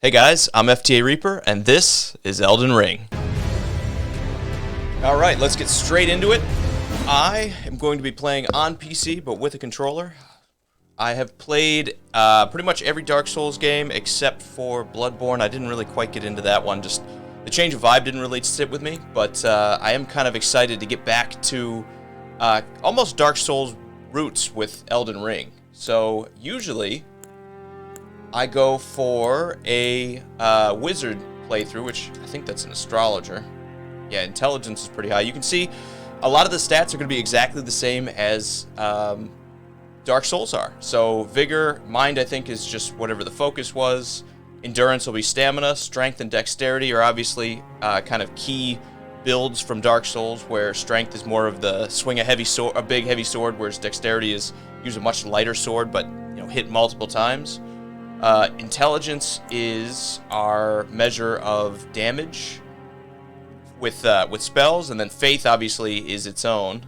Hey guys, I'm FTA Reaper, and this is Elden Ring. Alright, let's get straight into it. I am going to be playing on PC, but with a controller. I have played pretty much every Dark Souls game except for Bloodborne. I didn't really quite get into that one, just the change of vibe didn't really sit with me, but I am kind of excited to get back to almost Dark Souls roots with Elden Ring. So, usually I go for a wizard playthrough, which I think that's an astrologer. Yeah, intelligence is pretty high. You can see a lot of the stats are going to be exactly the same as Dark Souls are. So vigor, mind I think is just whatever the focus was. Endurance will be stamina. Strength and dexterity are obviously kind of key builds from Dark Souls, where strength is more of the swing a big heavy sword, whereas dexterity is use a much lighter sword but hit multiple times. Intelligence is our measure of damage with spells, and then faith obviously is its own.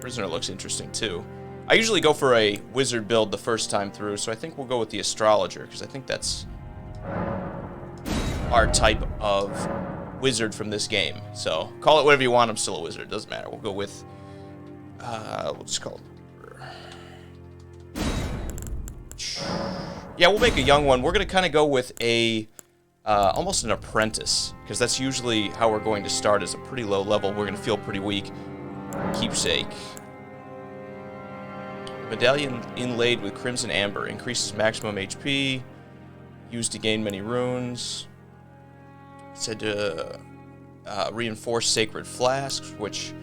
Prisoner looks interesting too. I usually go for a wizard build the first time through, so I think we'll go with the astrologer, because I think that's our type of wizard from this game. So call it whatever you want, I'm still a wizard, doesn't matter. We'll go with we'll just call it. Yeah, we'll make a young one. We're going to kind of go with a, almost an apprentice, because that's usually how we're going to start, is a pretty low level. We're going to feel pretty weak. Keepsake. Medallion inlaid with crimson amber. Increases maximum HP. Used to gain many runes. Said to reinforce sacred flasks, which...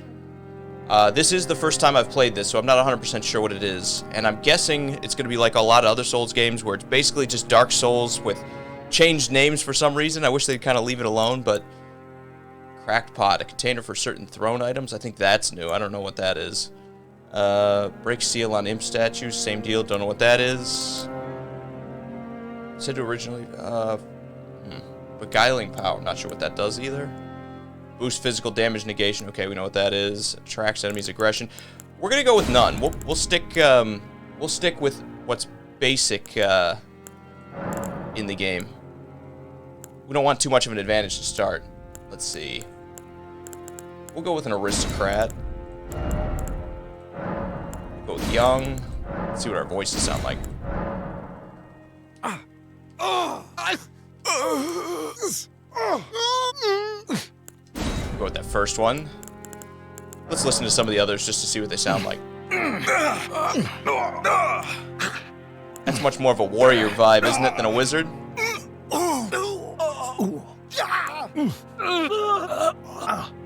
this is the first time I've played this, so I'm not 100% sure what it is. And I'm guessing it's going to be like a lot of other Souls games, where it's basically just Dark Souls with changed names for some reason. I wish they'd kind of leave it alone, but... Cracked pot, a container for certain throne items. I think that's new. I don't know what that is. Break seal on imp statues. Same deal. Don't know what that is. Said to originally... Beguiling power. Not sure what that does either. Boost physical damage negation. Okay, we know what that is. Attracts enemies' aggression. We're gonna go with none. We'll stick with what's basic in the game. We don't want too much of an advantage to start. Let's see. We'll go with an aristocrat. Go with young. Let's see what our voices sound like. Go with that first one. Let's listen to some of the others just to see what they sound like. That's much more of a warrior vibe, isn't it, than a wizard?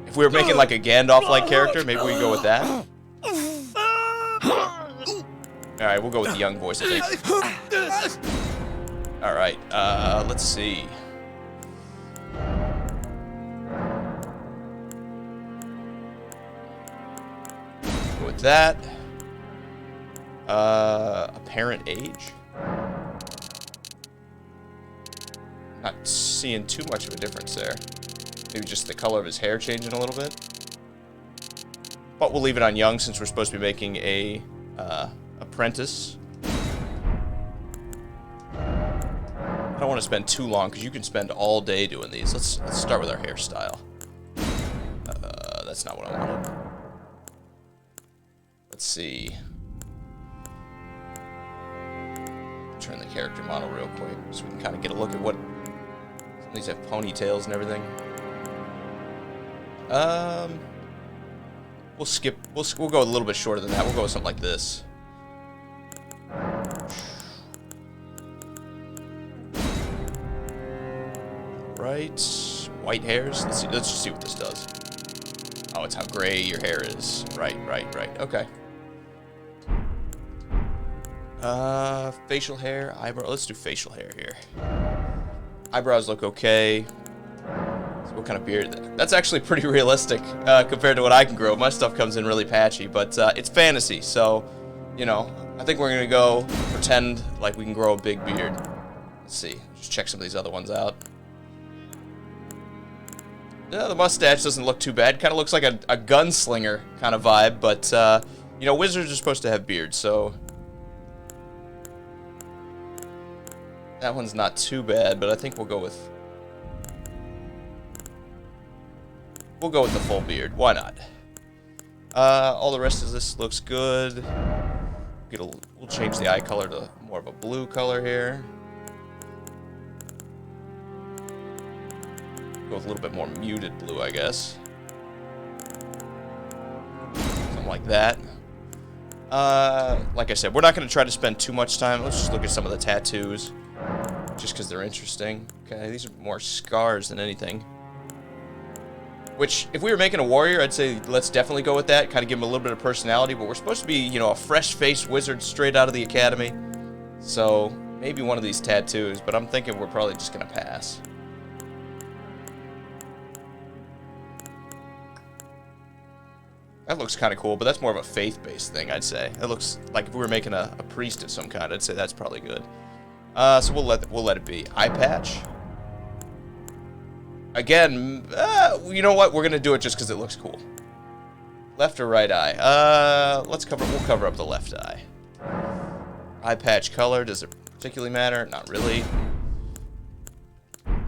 If we were making like a Gandalf-like character, maybe we could go with that. Alright, we'll go with the young voice, I think. Alright, let's see. With that, apparent age. Not seeing too much of a difference there. Maybe just the color of his hair changing a little bit. But we'll leave it on young since we're supposed to be making a apprentice. I don't want to spend too long because you can spend all day doing these. Let's start with our hairstyle. That's not what I wanted. Let's see. Turn the character model real quick so we can kind of get a look at what... Some of these have ponytails and everything. We'll skip... We'll go a little bit shorter than that. We'll go with something like this. Right. White hairs. Let's just see what this does. Oh, it's how gray your hair is. Right. Okay. Facial hair, eyebrow. Let's do facial hair here. Eyebrows look okay. So what kind of beard? That's actually pretty realistic compared to what I can grow. My stuff comes in really patchy, but it's fantasy, so I think we're gonna go pretend like we can grow a big beard. Let's see. Just check some of these other ones out. Yeah, the mustache doesn't look too bad. Kind of looks like a gunslinger kind of vibe, but wizards are supposed to have beards, so That one's not too bad, but I think we'll go with the full beard. Why not? All the rest of this looks good. We'll change the eye color to more of a blue color here. Go with a little bit more muted blue, I guess. Something like that. Like I said, we're not going to try to spend too much time. Let's just look at some of the tattoos, just because they're interesting. Okay, these are more scars than anything. Which, if we were making a warrior, I'd say let's definitely go with that. Kind of give him a little bit of personality. But we're supposed to be, you know, a fresh-faced wizard straight out of the academy. So, maybe one of these tattoos. But I'm thinking we're probably just going to pass. That looks kind of cool, but that's more of a faith-based thing, I'd say. It looks like if we were making a priest of some kind, I'd say that's probably good. So we'll let it be. Eye patch. Again, you know what? We're gonna do it just because it looks cool. Left or right eye? We'll cover up the left eye. Eye patch color, does it particularly matter? Not really.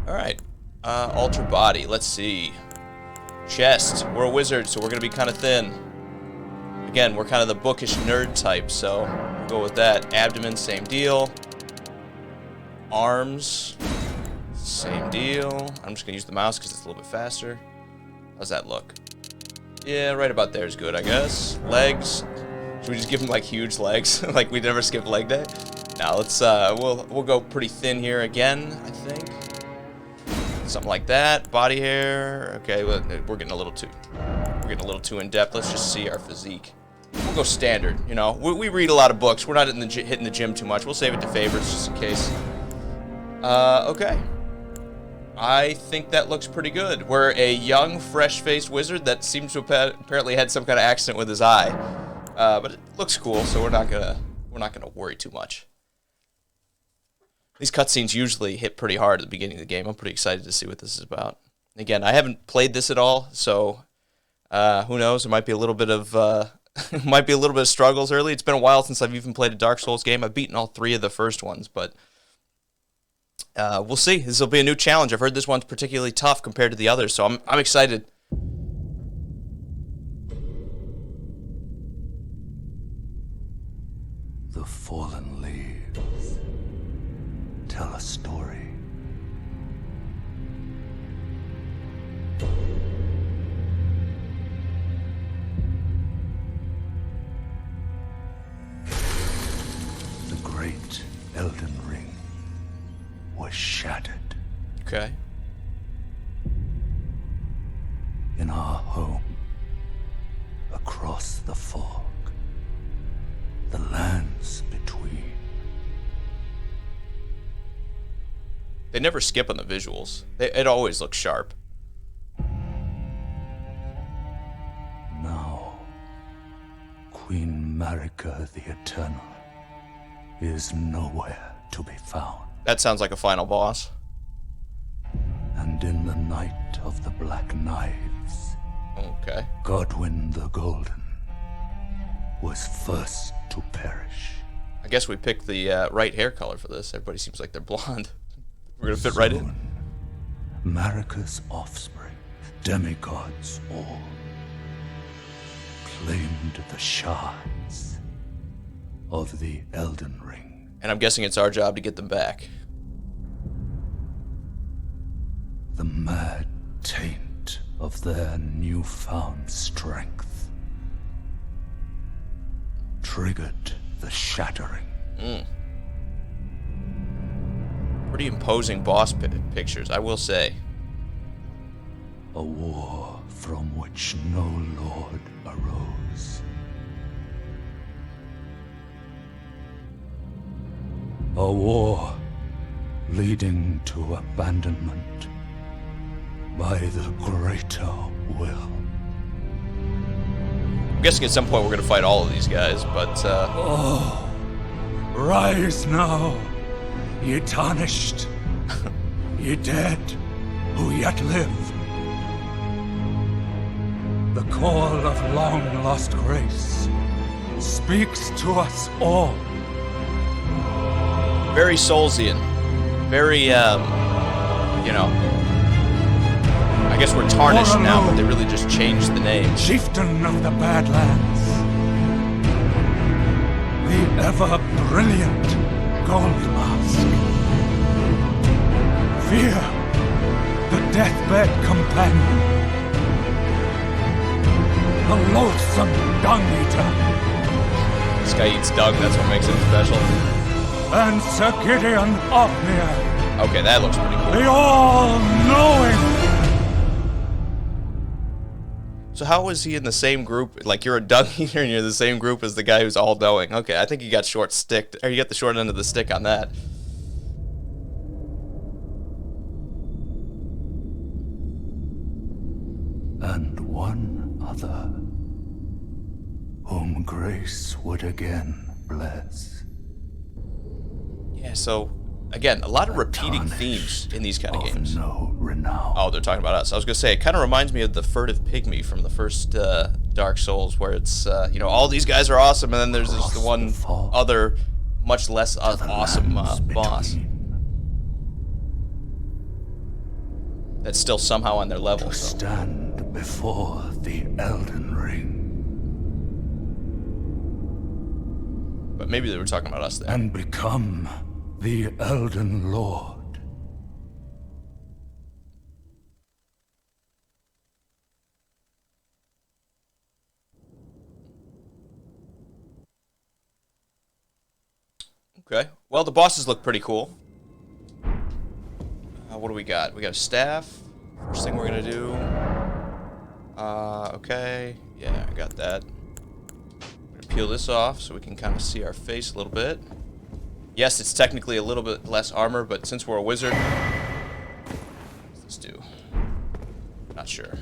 Alright. Alter body, let's see. Chest. We're a wizard, so we're gonna be kind of thin. Again, we're kind of the bookish nerd type, so we'll go with that. Abdomen, same deal. Arms. Same deal. I'm just going to use the mouse because it's a little bit faster. How's that look? Yeah, right about there is good, I guess. Legs. Should we just give him, like, huge legs? Like we never skip leg day? Now, let's, we'll go pretty thin here again, I think. Something like that. Body hair. Okay, we're getting a little too in-depth. Let's just see our physique. We'll go standard, you know. We read a lot of books. We're not hitting the gym too much. We'll save it to favorites just in case. Okay. I think that looks pretty good. We're a young, fresh-faced wizard that seems to have apparently had some kind of accident with his eye. But it looks cool, so we're not gonna worry too much. These cutscenes usually hit pretty hard at the beginning of the game. I'm pretty excited to see what this is about. Again, I haven't played this at all, so who knows? There might be a little bit of struggles early. It's been a while since I've even played a Dark Souls game. I've beaten all 3 of the first ones, but we'll see. This will be a new challenge. I've heard this one's particularly tough compared to the others, so I'm excited. The fallen leaves tell a story. The great Elden Ring was shattered. Okay. In our home, across the fog, the lands between. They never skip on the visuals. It always looks sharp. Now, Queen Marika the Eternal is nowhere to be found. That sounds like a final boss. And in the night of the Black Knives, Okay. Godwyn the Golden was first to perish. I guess we picked the right hair color for this. Everybody seems like they're blonde. We're gonna fit right in. Soon, Marika's offspring, demigods all, claimed the shards of the Elden Ring. And I'm guessing it's our job to get them back. The mad taint of their newfound strength triggered the shattering. Pretty imposing boss pictures, I will say. A war from which no lord arose. A war leading to abandonment by the greater will. I'm guessing at some point we're gonna fight all of these guys, but Oh, rise now, ye tarnished, ye dead who yet live. The call of long-lost grace speaks to us all. very Soulsian. Very, you know, I guess we're Tarnished now, but they really just changed the name. Chieftain of the Badlands, the ever-brilliant Gold Mask. Fear, the deathbed companion, the loathsome dung-eater. This guy eats dung, that's what makes him special. And Sir Gideon Ofnir. Okay, that looks pretty cool. The all-knowing. So how is he in the same group? Like, you're a dung eater and you're in the same group as the guy who's all-knowing. Okay, I think you got short-sticked, or you got the short end of the stick on that. And one other, whom grace would again bless. Yeah, so, again, a lot of repeating themes in these kind of games. No renown. Oh, they're talking about us. I was going to say, it kind of reminds me of the Furtive Pygmy from the first Dark Souls, where it's, you know, all these guys are awesome, and then there's this one other, much less awesome boss. That's still somehow on their level. To stand before the Elden Ring. But maybe they were talking about us there. And become the Elden Lord. Okay. Well, the bosses look pretty cool. What do we got? We got a staff. First thing we're gonna do. Okay. Yeah, I got that. I'm gonna peel this off so we can kind of see our face a little bit. Yes, it's technically a little bit less armor, but since we're a wizard, let's do. Not sure.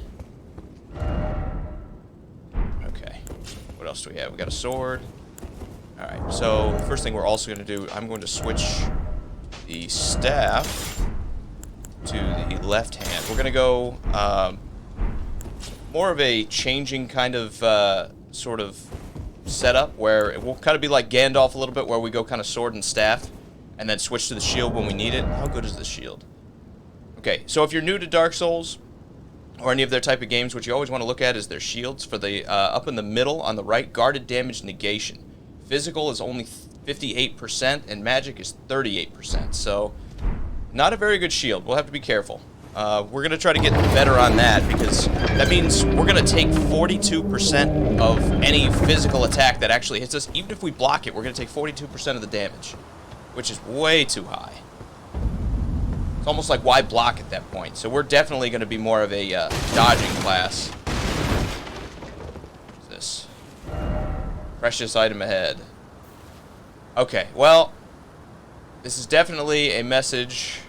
Okay. What else do we have? We got a sword. Alright, so first thing we're also going to do, I'm going to switch the staff to the left hand. We're going to go more of a changing kind of sort of setup where it will kind of be like Gandalf a little bit, where we go kind of sword and staff and then switch to the shield when we need it. How good is the shield? Okay, so if you're new to Dark Souls or any of their type of games, what you always want to look at is their shields. For the up in the middle on the right, guarded damage negation. Physical is only 58%, and magic is 38%, so not a very good shield. We'll have to be careful. We're going to try to get better on that, because that means we're going to take 42% of any physical attack that actually hits us. Even if we block it, we're going to take 42% of the damage, which is way too high. It's almost like, why block at that point? So we're definitely going to be more of a dodging class. What's this? Precious item ahead. Okay, well, this is definitely a message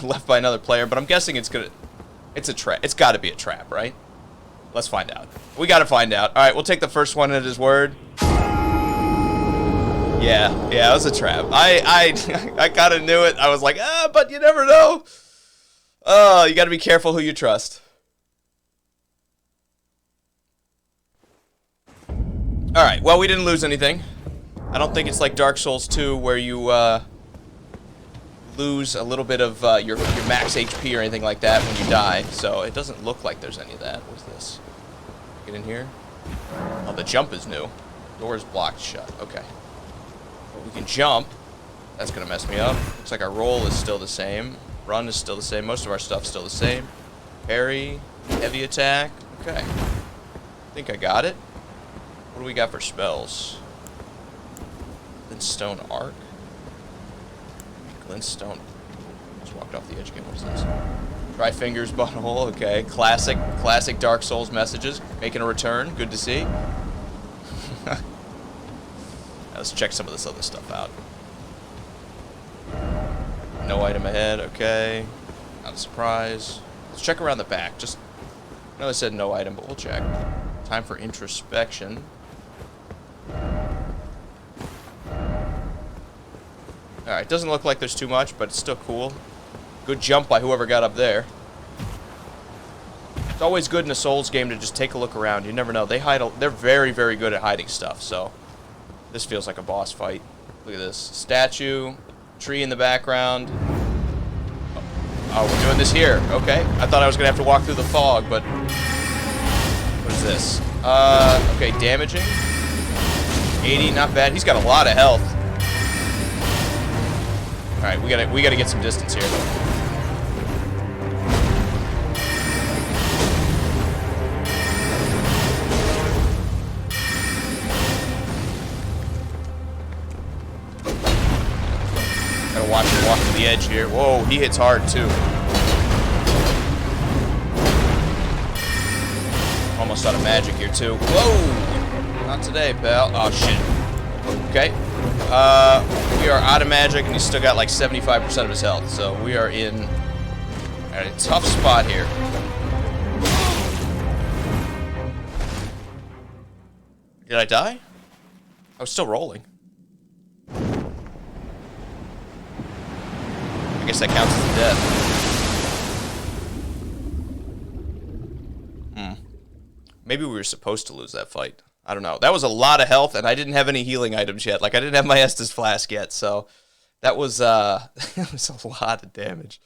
left by another player, but I'm guessing it's a trap. It's got to be a trap, right? Let's find out. We got to find out. All right, we'll take the first one at his word. Yeah, it was a trap. I kind of knew it. I was like, but you never know. Oh, you got to be careful who you trust. Alright, well, we didn't lose anything. I don't think it's like Dark Souls 2 where you lose a little bit of your max HP or anything like that when you die. So it doesn't look like there's any of that. What's this? Get in here. Oh, the jump is new. Door's blocked shut. Okay. Well, we can jump. That's going to mess me up. Looks like our roll is still the same. Run is still the same. Most of our stuff's still the same. Parry. Heavy attack. Okay. I think I got it. What do we got for spells? Glintstone Arc. Glintstone. Just walked off the edge again. What's this? Try fingers butthole. Okay. Classic Dark Souls messages. Making a return. Good to see. Let's check some of this other stuff out. No item ahead. Okay. Not a surprise. Let's check around the back. Just, I know I said no item, but we'll check. Time for introspection. Alright, doesn't look like there's too much, but it's still cool. Good jump by whoever got up there. It's always good in a Souls game to just take a look around. You never know. They're very, very good at hiding stuff, so this feels like a boss fight. Look at this. Statue, Tree in the background. Oh, we're doing this here. Okay. I thought I was going to have to walk through the fog, but... What is this? Okay, damaging. 80, not bad. He's got a lot of health. Alright, we gotta get some distance here. Gotta watch him walk to the edge here. Whoa, he hits hard too. Almost out of magic here too. Whoa! Not today, pal. Oh shit. Okay. We are out of magic and he's still got like 75% of his health. So we are in at a tough spot here. Did I die? I was still rolling. I guess that counts as a death. Maybe we were supposed to lose that fight. I don't know. That was a lot of health, and I didn't have any healing items yet. Like, I didn't have my Estus Flask yet, so that was, it was a lot of damage.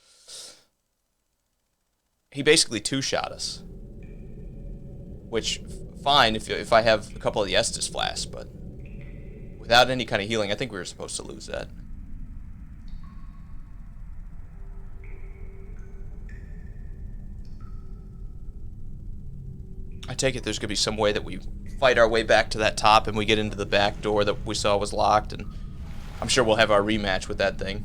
He basically two-shot us. Which, fine if I have a couple of the Estus Flasks, but without any kind of healing, I think we were supposed to lose that. I take it there's going to be some way that we fight our way back to that top and we get into the back door that we saw was locked, and I'm sure we'll have our rematch with that thing.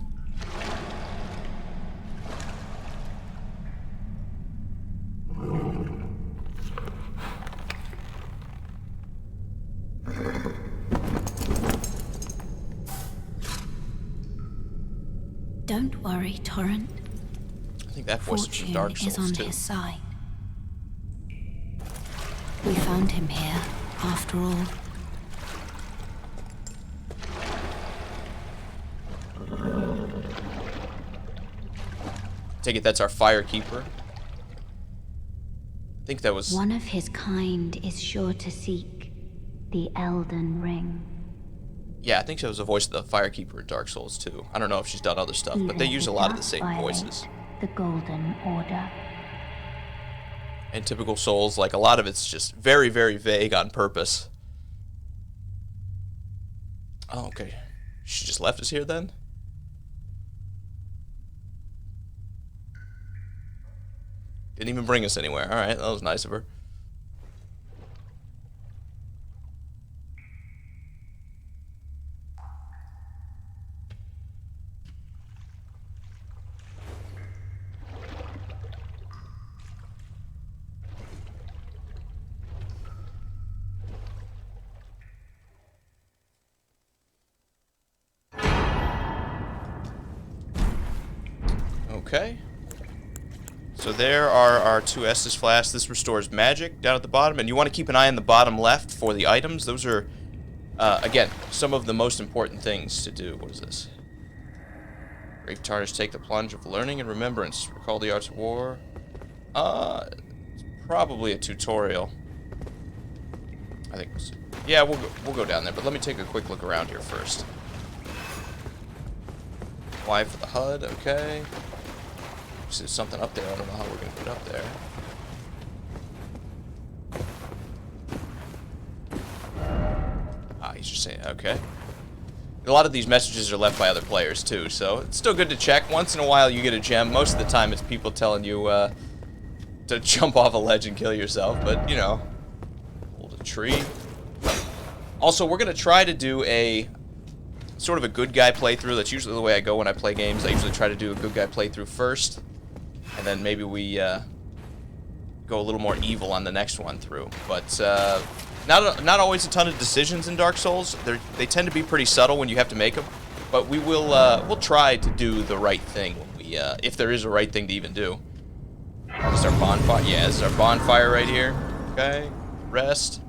Don't worry, Torrent. I think that voice is from Dark Souls is on too. his side. We found him here, after all. Take it that's our Firekeeper. I think that was... One of his kind is sure to seek the ELDAN ring. Yeah, I think that was the voice of the Firekeeper in Dark Souls too. I don't know if she's done other stuff, but they use a lot of the same voices. The Golden Order. In typical Souls, like, a lot of it's just very, very vague on purpose. Oh, okay. She just left us here then? Didn't even bring us anywhere. Alright, that was nice of her. Okay. So there are our two Estus Flasks. This restores magic down at the bottom, and you want to keep an eye on the bottom left for the items. Those are, again, some of the most important things to do. What is this? Brave Tarnished, take the plunge of learning and remembrance. Recall the arts of war. It's probably a tutorial. I think. Yeah, we'll go down there, but let me take a quick look around here first. Y for the HUD. Okay. There's something up there. I don't know how we're going to put it up there. Ah, he's just saying, okay. A lot of these messages are left by other players, too, so it's still good to check. Once in a while, you get a gem. Most of the time, it's people telling you to jump off a ledge and kill yourself, but, you know, hold a tree. Also, we're going to try to do a sort of a good guy playthrough. That's usually the way I go when I play games. I usually try to do a good guy playthrough first. And then maybe we go a little more evil on the next one through. But not always a ton of decisions in Dark Souls. They tend to be pretty subtle when you have to make them. But we will we'll try to do the right thing when we if there is a right thing to even do. This is our bonfire. Yeah, this is our bonfire right here. Okay, rest.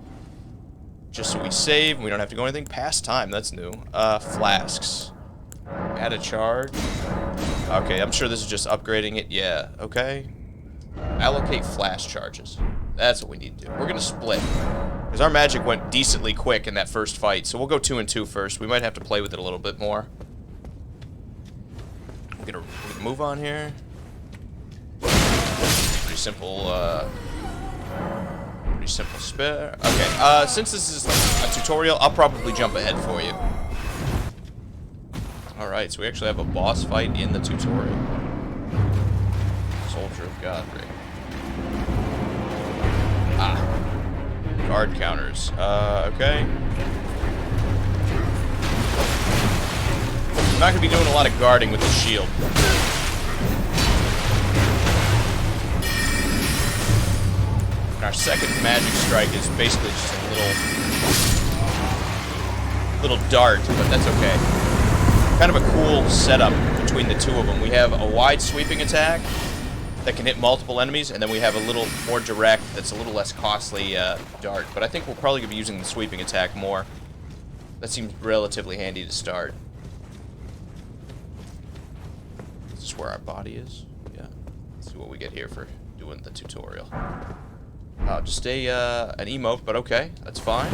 Just so we save and we don't have to go anything past time. That's new. Flasks. Add a charge. Okay, I'm sure this is just upgrading it. Yeah, okay. Allocate flash charges. That's what we need to do. We're going to split. Because our magic went decently quick in that first fight. So we'll go 2 and 2 first. We might have to play with it a little bit more. Get a move on here. Pretty simple spare. Okay, since this is like a tutorial, I'll probably jump ahead for you. Alright, so we actually have a boss fight in the tutorial. Soldier of Godrick. Guard counters. Okay. I'm not going to be doing a lot of guarding with the shield. And our second magic strike is basically just a little dart, but that's okay. Kind of a cool setup between the two of them. We have a wide sweeping attack that can hit multiple enemies, and then we have a little more direct that's a little less costly dart. But I think we'll probably be using the sweeping attack more. That seems relatively handy to start. Is this where our body is? Yeah. Let's see what we get here for doing the tutorial. Just an emote, but okay, that's fine.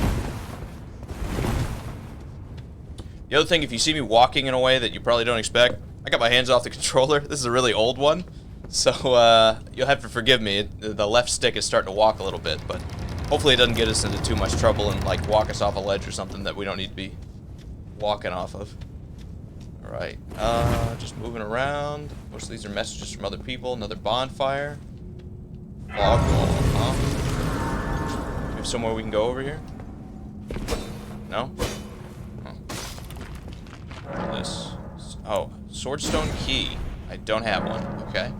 The other thing, if you see me walking in a way that you probably don't expect, I got my hands off the controller. This is a really old one, so you'll have to forgive me. The left stick is starting to walk a little bit, but hopefully it doesn't get us into too much trouble and like walk us off a ledge or something that we don't need to be walking off of. Alright, just moving around. Most of these are messages from other people. Another bonfire. Fog wall, huh? We have somewhere we can go over here? No? This. Oh, swordstone key. I don't have one. Okay.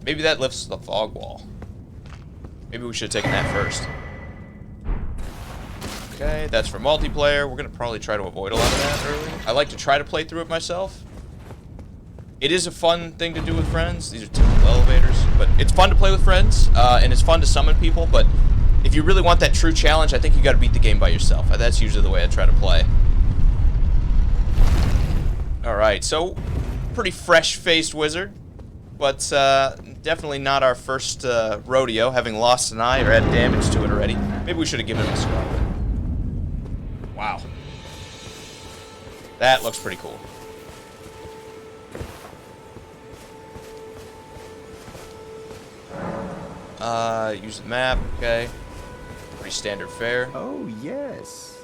Maybe that lifts the fog wall. Maybe we should have taken that first. Okay, that's for multiplayer. We're gonna probably try to avoid a lot of that early. I like to try to play through it myself. It is a fun thing to do with friends. These are typical elevators, but it's fun to play with friends, and it's fun to summon people, but if you really want that true challenge, I think you gotta beat the game by yourself. That's usually the way I try to play. Alright, so pretty fresh-faced wizard, but definitely not our first rodeo, having lost an eye or had damage to it already. Maybe we should have given him a scar. Wow. That looks pretty cool. Use the map, okay. Pretty standard fare. Oh, yes.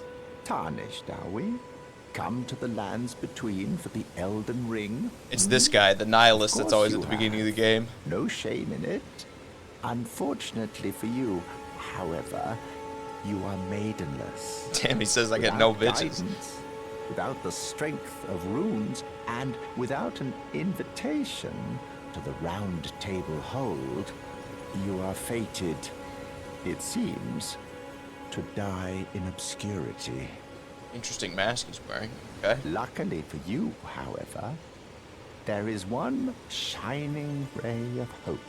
Tarnished, are we? Come to the lands between for the Elden Ring? It's this guy, the nihilist that's always at the beginning of the game. No shame in it. Unfortunately for you, however, you are maidenless. Damn, he says I get no bitches. Guidance, without the strength of runes, and without an invitation to the Round Table Hold, you are fated, it seems, to die in obscurity. Interesting mask he's wearing. Okay. Luckily for you, however, there is one shining ray of hope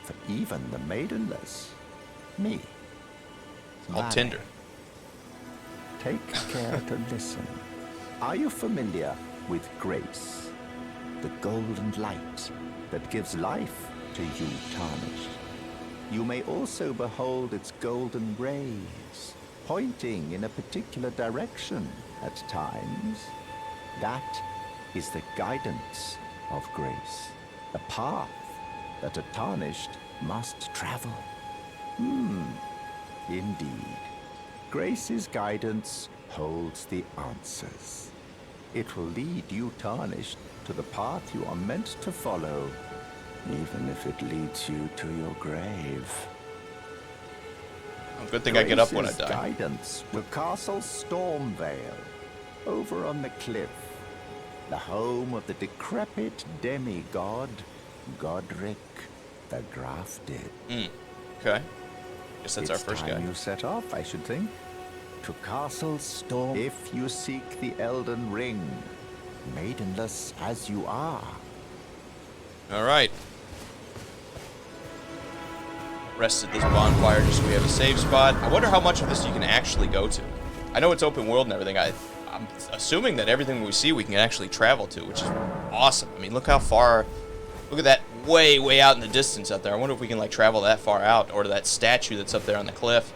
for even the maidenless. Me. Called Tinder. Take care to listen. Are you familiar with grace? The golden light that gives life to you, Tarnished. You may also behold its golden rays, pointing in a particular direction at times. That is the guidance of grace, a path that a Tarnished must travel. Indeed. Grace's guidance holds the answers. It will lead you, Tarnished, to the path you are meant to follow, even if it leads you to your grave. Good thing I get up when I Grace's die. guidance will Castle Stormvale, over on the cliff, the home of the decrepit demigod, Godrick the Grafted. Okay. Guess that's our It's first time guy. you set off, I should think. To Castle Storm, if you seek the Elden Ring, maidenless as you are. Alright. Rested this bonfire just so we have a save spot. I wonder how much of this you can actually go to. I know it's open world and everything. I'm assuming that everything we see we can actually travel to, which is awesome. I mean, look how far... Look at that way, way out in the distance out there. I wonder if we can, like, travel that far out, or to that statue that's up there on the cliff.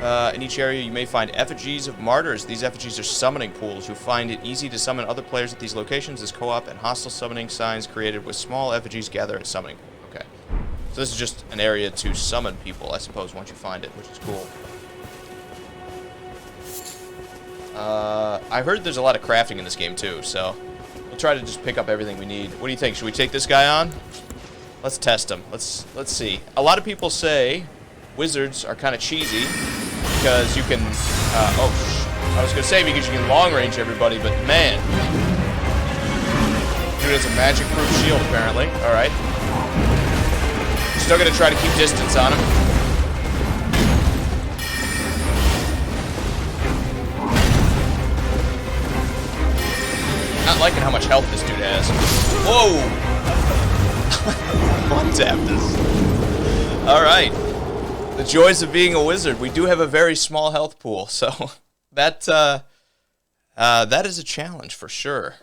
In each area, you may find effigies of martyrs. These effigies are summoning pools. You find it easy to summon other players at these locations as co-op and hostile summoning signs created with small effigies gather at summoning pool. Okay. So this is just an area to summon people, I suppose, once you find it, which is cool. I heard there's a lot of crafting in this game, too, so we'll try to just pick up everything we need. What do you think? Should we take this guy on? Let's test him. Let's see. A lot of people say wizards are kind of cheesy because you can, I was going to say because you can long range everybody, but man. Dude has a magic-proof shield, apparently. Alright. Still going to try to keep distance on him. Not liking how much health this dude has. Whoa! One-tap this. Alright. The joys of being a wizard. We do have a very small health pool, so that is a challenge for sure.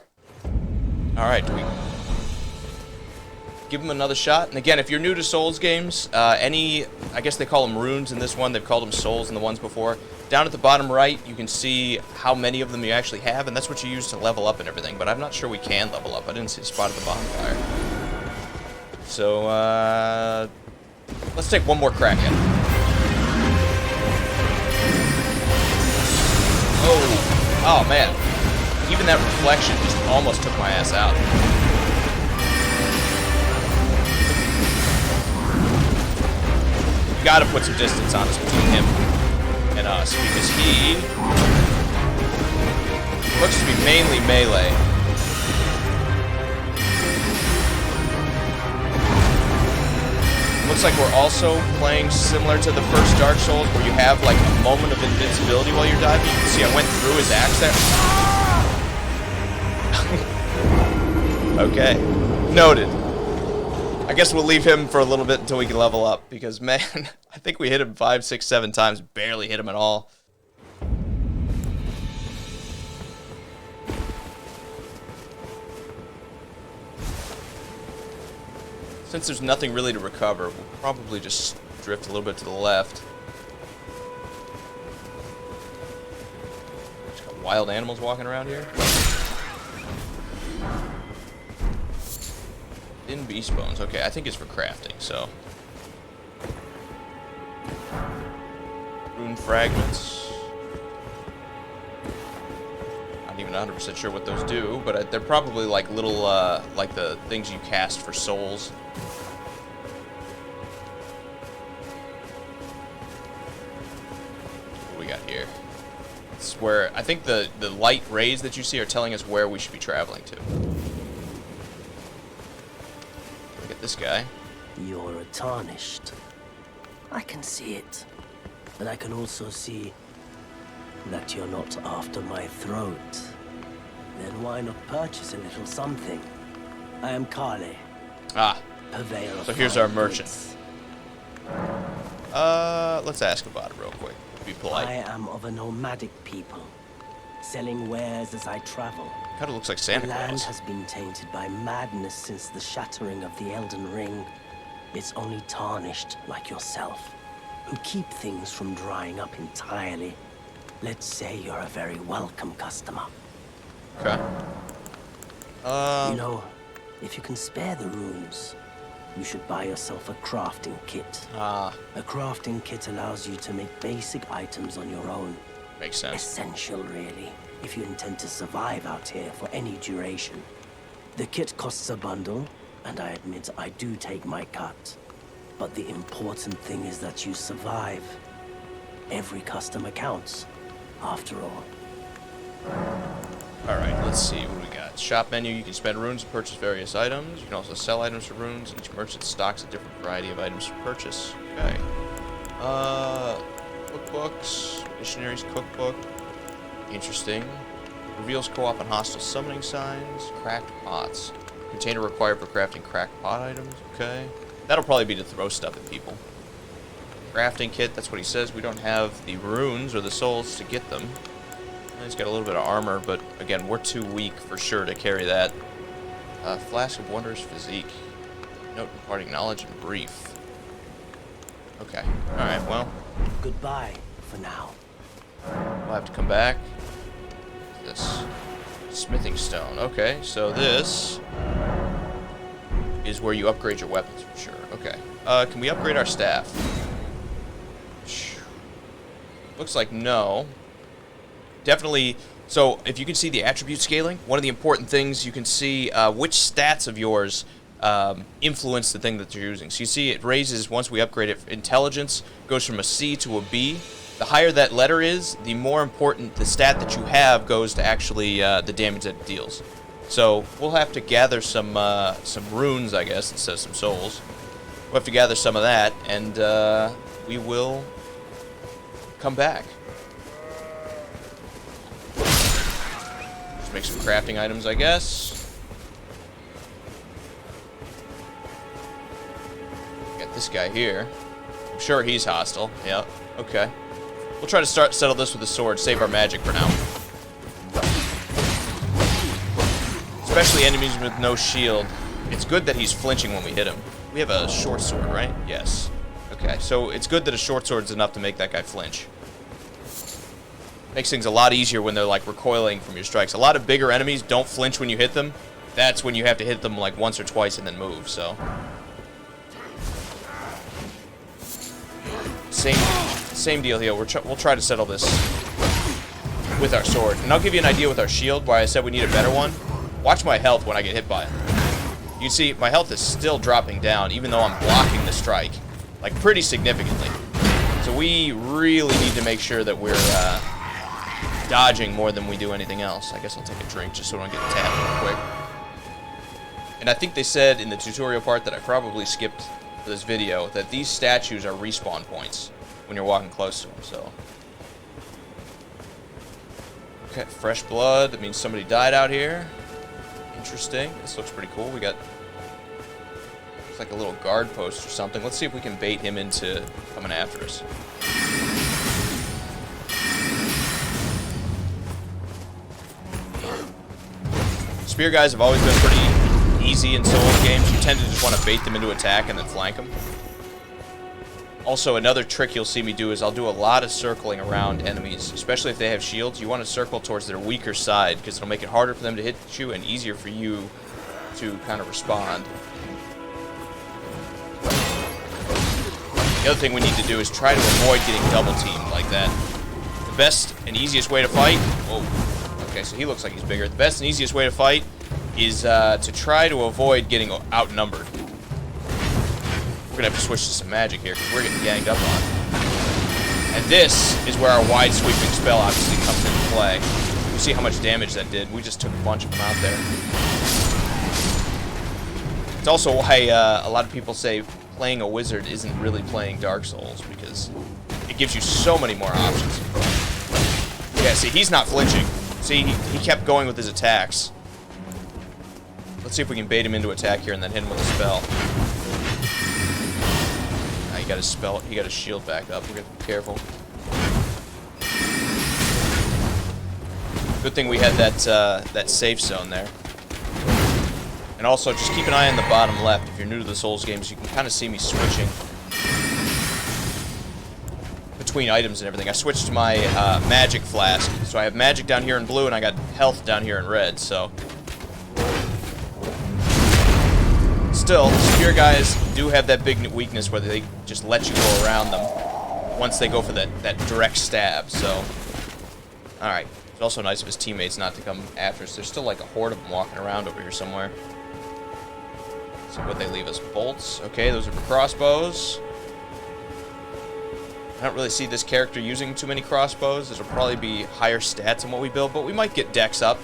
Alright, do we give him another shot? And again, if you're new to Souls games, I guess they call them runes in this one, they've called them souls in the ones before. Down at the bottom right, you can see how many of them you actually have, and that's what you use to level up and everything, but I'm not sure we can level up. I didn't see a spot at the bonfire. So, let's take one more crack at it. Oh, man. Even that reflection just almost took my ass out. You gotta put some distance on us between him and us, because he looks to be mainly melee. Looks like we're also playing similar to the first Dark Souls, where you have like a moment of invincibility while you're diving. You can see I went through his axe there. Okay, noted. I guess we'll leave him for a little bit until we can level up, because man, I think we hit him 5, 6, 7 times, barely hit him at all. Since there's nothing really to recover, we'll probably just drift a little bit to the left. Just got wild animals walking around here. In beast bones. Okay, I think it's for crafting, so. Rune fragments. Not even 100% sure what those do, but they're probably like little, like the things you cast for souls. What do we got here? It's where, I think the light rays that you see are telling us where we should be traveling to. Look at this guy. You're a Tarnished. I can see it. And I can also see that you're not after my throat. Then why not purchase a little something? I am Kale. Ah. Purveyor of So here's our fine merchant. goods. Let's ask about it real quick. Be polite. I am of a nomadic people, selling wares as I travel. Kind of looks like Santa The land Claus. has been tainted by madness since the shattering of the Elden Ring. It's only Tarnished like yourself, who keep things from drying up entirely. Let's say you're a very welcome customer. Okay. You know, if you can spare the runes, you should buy yourself a crafting kit. Ah, A crafting kit allows you to make basic items on your own. makes sense. Essential, really, if you intend to survive out here for any duration. The kit costs a bundle, and I admit I do take my cut. But the important thing is that you survive. Every customer counts, after all. Alright, let's see what we got. Shop menu, you can spend runes to purchase various items. You can also sell items for runes, and each merchant stocks a different variety of items for purchase. Okay. Cookbooks, missionaries cookbook. Interesting. Reveals co-op and hostile summoning signs. Cracked pots. Container required for crafting cracked pot items. Okay. That'll probably be to throw stuff at people. Crafting kit, that's what he says. We don't have the runes or the souls to get them. He's got a little bit of armor, but again, we're too weak for sure to carry that. Flask of Wondrous Physique. Note imparting knowledge and brief. Okay. Alright, well. Goodbye, for now. We'll have to come back. This smithing stone. Okay, so this is where you upgrade your weapons for sure. Okay. Can we upgrade our staff? Looks like no. Definitely. So if you can see the attribute scaling, one of the important things you can see which stats of yours influence the thing that you're using. So you see it raises once we upgrade it. Intelligence goes from a C to a B. The higher that letter is, the more important the stat that you have goes to actually the damage that it deals. So we'll have to gather some runes, I guess, instead of some souls. We'll have to gather some of that, and we will come back. Just make some crafting items, I guess. Got this guy here. I'm sure he's hostile. Yeah, okay. We'll try to settle this with a sword, save our magic for now. Especially enemies with no shield. It's good that he's flinching when we hit him. We have a short sword, right? Yes. Okay, so it's good that a short sword is enough to make that guy flinch. Makes things a lot easier when they're like recoiling from your strikes. A lot of bigger enemies don't flinch when you hit them. That's when you have to hit them like once or twice and then move, so. Same deal here. We'll try to settle this with our sword. And I'll give you an idea with our shield why I said we need a better one. Watch my health when I get hit by it. You see, my health is still dropping down even though I'm blocking the strike. Like, pretty significantly. So we really need to make sure that we're dodging more than we do anything else. I guess I'll take a drink just so I don't get tapped real quick. And I think they said in the tutorial part that I probably skipped for this video that these statues are respawn points when you're walking close to them, so. Okay, fresh blood. That means somebody died out here. Interesting. This looks pretty cool. We got, looks like a little guard post or something. Let's see if we can bait him into coming after us. Spear guys have always been pretty easy in Souls games. You tend to just want to bait them into attack and then flank them. Also, another trick you'll see me do is I'll do a lot of circling around enemies, especially if they have shields. You want to circle towards their weaker side because it'll make it harder for them to hit you and easier for you to kind of respond. The other thing we need to do is try to avoid getting double teamed like that. The best and easiest way to fight... Whoa. Okay, so he looks like he's bigger. The best and easiest way to fight is to try to avoid getting outnumbered. We're going to have to switch to some magic here because we're getting ganged up on. And this is where our wide sweeping spell obviously comes into play. You see how much damage that did. We just took a bunch of them out there. It's also why a lot of people say playing a wizard isn't really playing Dark Souls because it gives you so many more options. Yeah, see, he's not flinching. See, he kept going with his attacks. Let's see if we can bait him into attack here and then hit him with a spell. He got his spell. He got his shield back up. We're gonna be careful. Good thing we had that safe zone there. And also, just keep an eye on the bottom left. If you're new to the Souls games, you can kind of see me switching between items and everything. I switched to my magic flask, so I have magic down here in blue, and I got health down here in red. So. Still, spear guys do have that big weakness where they just let you go around them once they go for that direct stab, so. Alright. It's also nice of his teammates not to come after us. There's still like a horde of them walking around over here somewhere. So what they leave us? Bolts. Okay, those are for crossbows. I don't really see this character using too many crossbows. This will probably be higher stats than what we build, but we might get dex up.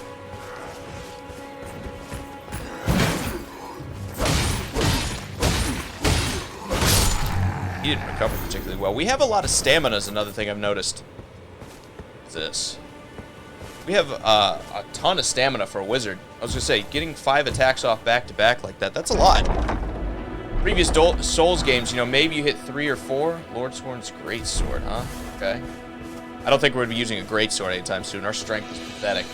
He didn't recover particularly well. We have a lot of stamina is another thing I've noticed. What's this? We have a ton of stamina for a wizard. I was going to say, getting 5 attacks off back-to-back like that, that's a lot. Previous Souls games, you know, maybe you hit 3 or 4. Lordsworn's greatsword, huh? Okay. I don't think we're going to be using a greatsword anytime soon. Our strength is pathetic.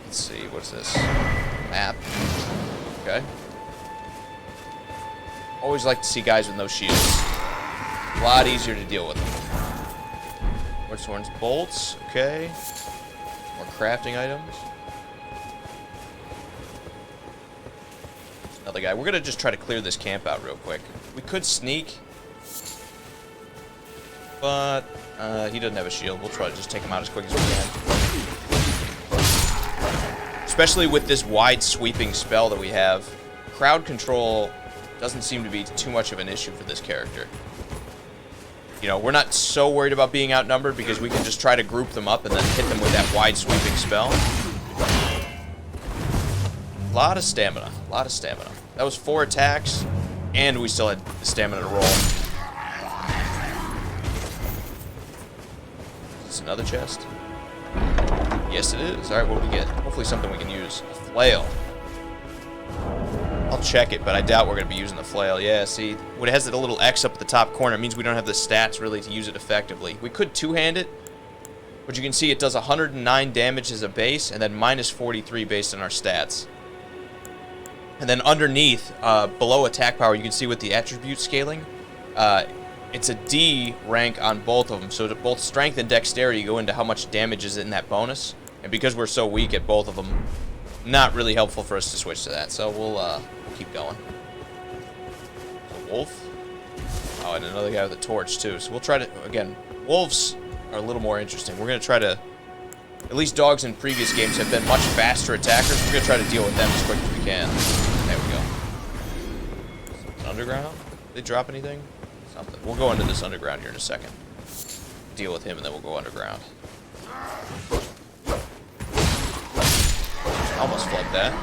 Let's see, what's this? Map. Okay. Always like to see guys with no shields. A lot easier to deal with them. More swords, bolts. Okay. More crafting items. There's another guy. We're gonna just try to clear this camp out real quick. We could sneak, but he doesn't have a shield. We'll try to just take him out as quick as we can. Especially with this wide sweeping spell that we have. Crowd control doesn't seem to be too much of an issue for this character. You know, we're not so worried about being outnumbered because we can just try to group them up and then hit them with that wide sweeping spell. A lot of stamina. A lot of stamina. That was 4 attacks, and we still had the stamina to roll. Is this another chest? Yes, it is. Alright, what do we get? Hopefully something we can use. A flail. I'll check it, but I doubt we're going to be using the flail. Yeah, see, when it has that little X up at the top corner, it means we don't have the stats really to use it effectively. We could two-hand it, but you can see it does 109 damage as a base, and then minus 43 based on our stats. And then underneath, below attack power, you can see with the attribute scaling, it's a D rank on both of them. So that both strength and dexterity go into how much damage is in that bonus. And because we're so weak at both of them, not really helpful for us to switch to that. So we'll keep going. So wolf. Oh, and another guy with a torch too. So we'll try to, again, wolves are a little more interesting. We're going to try to, at least dogs in previous games have been much faster attackers. We're going to try to deal with them as quick as we can. There we go. It's underground? Did they drop anything? Something. We'll go into this underground here in a second. Deal with him and then we'll go underground. Almost flubbed that.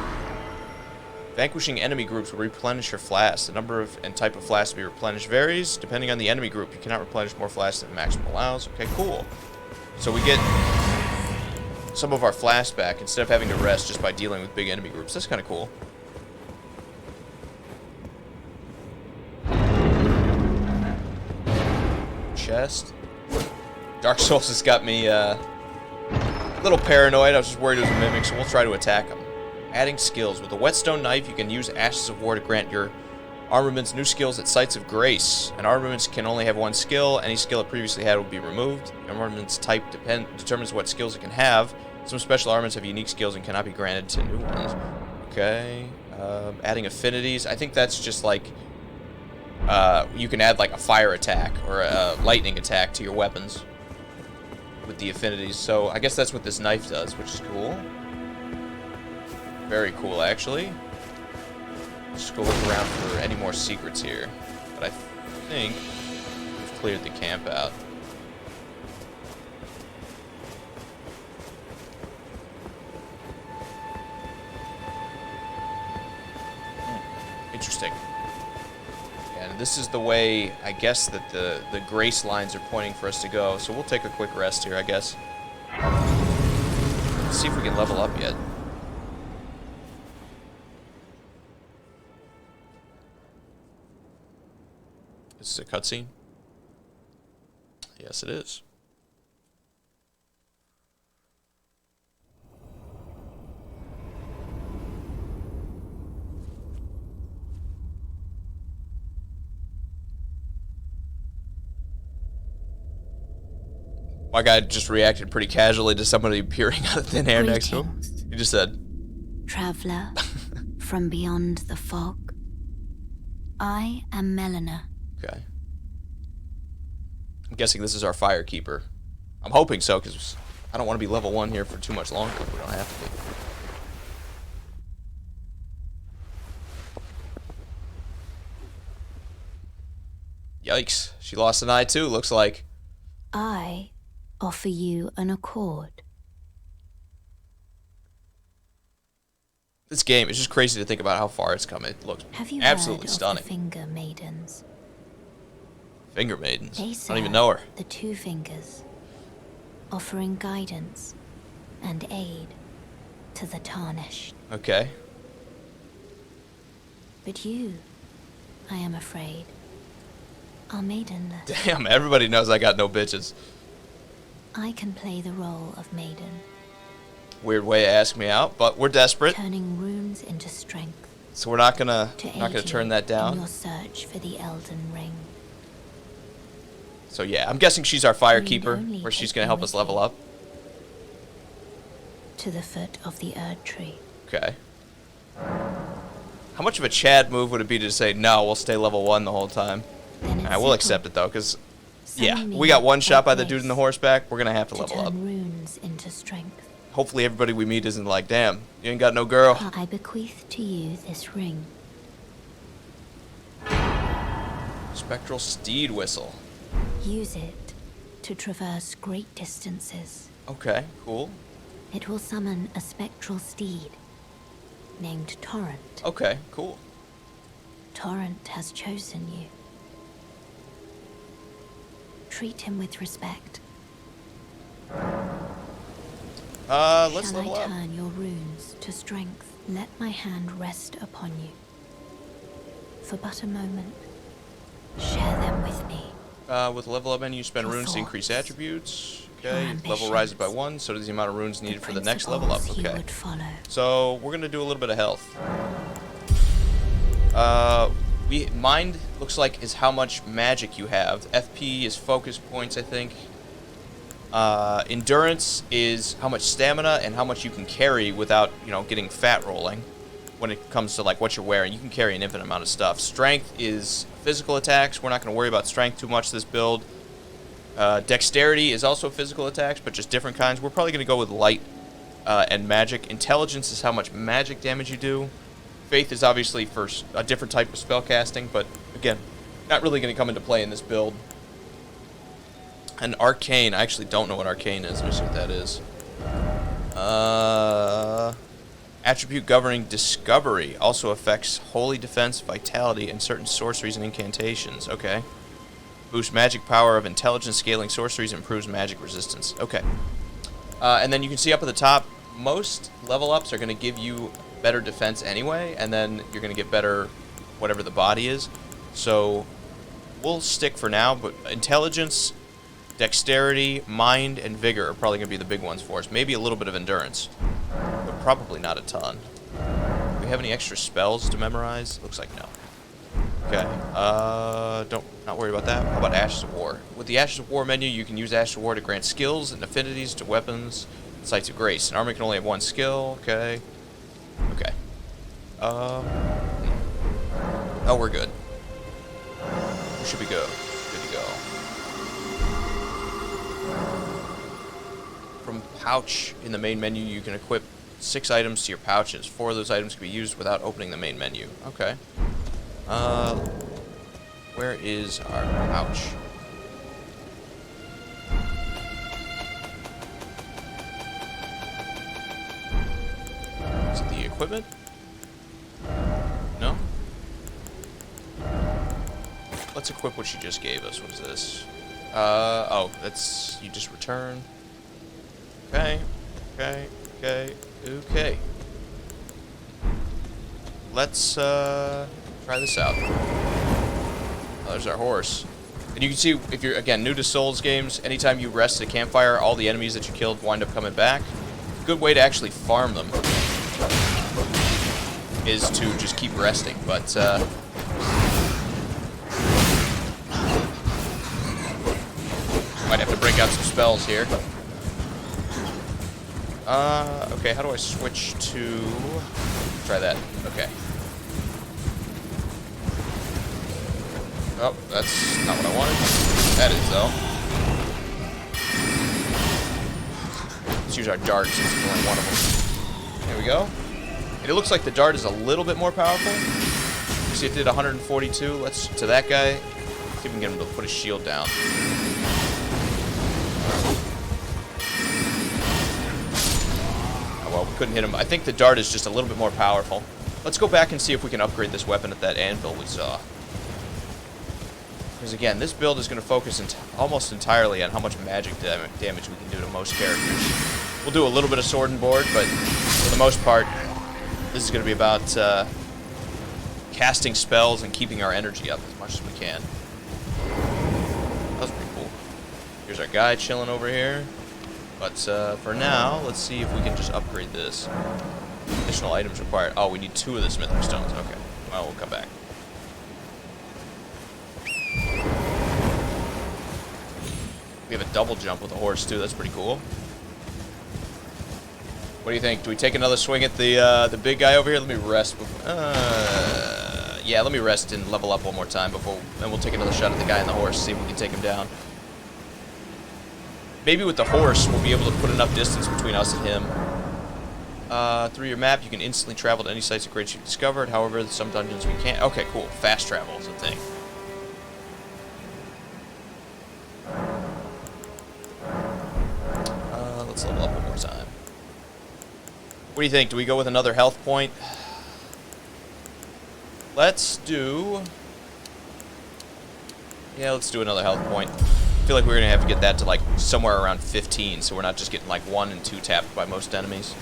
Vanquishing enemy groups will replenish your flasks. The number of and type of flasks to be replenished varies depending on the enemy group. You cannot replenish more flasks than the maximum allows. Okay, cool. So we get some of our flasks back instead of having to rest just by dealing with big enemy groups. That's kind of cool. Chest. Dark Souls has got me a little paranoid. I was just worried it was a mimic, so we'll try to attack him. Adding skills. With a whetstone knife, you can use Ashes of War to grant your armaments new skills at sites of grace. An armaments can only have one skill. Any skill it previously had will be removed. The armaments type determines what skills it can have. Some special armaments have unique skills and cannot be granted to new ones. Okay. Adding affinities. I think that's just like you can add like a fire attack or a lightning attack to your weapons with the affinities. So I guess that's what this knife does, which is cool. Very cool, actually. Just go look around for any more secrets here. But I think we've cleared the camp out. Interesting. And this is the way, I guess, that the grace lines are pointing for us to go. So we'll take a quick rest here, I guess. Let's see if we can level up yet. Is this a cutscene? Yes, it is. My guy just reacted pretty casually to somebody appearing out of thin air next to him. He just said, Traveler from beyond the fog. I am Melina. Okay. I'm guessing this is our Firekeeper. I'm hoping so, because I don't want to be level 1 here for too much longer if we don't have to be. Yikes. She lost an eye too, looks like. I offer you an accord. This game is just crazy to think about how far it's come. It looks Have you absolutely heard stunning. Of the Finger Maidens? Finger Maidens? They I don't even know her. The two fingers, offering guidance and aid to the Tarnished. Okay. But you, I am afraid, are maidenless. Damn, everybody knows I got no bitches. I can play the role of maiden. Weird way to ask me out, but we're desperate. Turning runes into strength. So we're not gonna To turn that in down. your search for the Elden Ring. So yeah, I'm guessing she's our Firekeeper, only where she's take going to me help us with level you. up. To the foot of the Erd tree. Okay. How much of a Chad move would it be to say, no, we'll stay level 1 the whole time? Then I will accept it, though, because, yeah, Summon me we got one shot by the grace dude in the horseback. We're going to have to to level turn up. runes into strength. Hopefully everybody we meet isn't like, damn, you ain't got no girl. I bequeath to you this ring. Spectral Steed Whistle. Use it to traverse great distances. Okay, cool. It will summon a spectral steed named Torrent. Okay, cool. Torrent has chosen you. Treat him with respect. Let's Shall level I up. turn your runes to strength? Let my hand rest upon you. For but a moment, share them with me. With the level up menu, spend Your runes to increase thoughts, attributes. your Okay, level rises by ambitions, 1, so does the amount of runes needed for the next level up. principles you Okay. would follow. So we're gonna do a little bit of health. Mind looks like is how much magic you have. FP is focus points, I think. Endurance is how much stamina and how much you can carry without, you know, getting fat rolling. When it comes to like what you're wearing, you can carry an infinite amount of stuff. Strength is physical attacks. We're not going to worry about strength too much this build. Dexterity is also physical attacks, but just different kinds. We're probably going to go with light and magic. Intelligence is how much magic damage you do. Faith is obviously for a different type of spell casting, but again, not really going to come into play in this build. And Arcane, I actually don't know what Arcane is. Let me see what that is. Attribute governing Discovery also affects Holy Defense, Vitality, and certain sorceries and incantations. Okay. Boosts magic power of intelligence scaling sorceries, improves magic resistance. Okay. And then you can see up at the top, most level ups are going to give you better defense anyway, and then you're going to get better whatever the body is. So we'll stick for now, but intelligence, dexterity, mind, and vigor are probably going to be the big ones for us. Maybe a little bit of endurance, but probably not a ton. Do we have any extra spells to memorize? Looks like no. Okay, not worry about that. How about Ashes of War? With the Ashes of War menu, you can use Ashes of War to grant skills and affinities to weapons and sites of grace. An army can only have one skill, okay. Okay. Oh, we're good. We should be good. Good to go. From pouch in the main menu, you can equip 6 items to your pouches. 4 of those items can be used without opening the main menu. Okay. Where is our pouch? Is it the equipment? No? Let's equip what she just gave us. What is this? Oh, that's, you just return. Okay, okay, okay, okay. Let's, try this out. Oh, there's our horse. And you can see, if you're, again, new to Souls games, anytime you rest at a campfire, all the enemies that you killed wind up coming back. Good way to actually farm them is to just keep resting, but, might have to break out some spells here. Okay, how do I switch to... Try that. Okay. Oh, that's not what I wanted. That is, though. Let's use our dart since it's only one of them. There we go. And it looks like the dart is a little bit more powerful. You see it did 142. Let's, to that guy, see if we can get him to put his shield down. Well, we couldn't hit him. I think the dart is just a little bit more powerful. Let's go back and see if we can upgrade this weapon at that anvil we saw. Because again, this build is going to focus almost entirely on how much magic damage we can do to most characters. We'll do a little bit of sword and board, but for the most part, this is going to be about casting spells and keeping our energy up as much as we can. That was pretty cool. Here's our guy chilling over here. But for now, let's see if we can just upgrade this. Additional items required. Oh, we need 2 of the smithing stones. Okay. Well, we'll come back. We have a double jump with a horse, too. That's pretty cool. What do you think? Do we take another swing at the big guy over here? Let me rest. Yeah, let me rest and level up one more time before, and we'll take another shot at the guy on the horse, see if we can take him down. Maybe with the horse, we'll be able to put enough distance between us and him. Through your map, you can instantly travel to any sites of great you've discovered. However, some dungeons we can't. Okay, cool. Fast travel is a thing. Let's level up one more time. What do you think? Do we go with another health point? Let's do... Yeah, let's do another health point. I feel like we're going to have to get that to, like, somewhere around 15, so we're not just getting, like, 1 and 2 tapped by most enemies.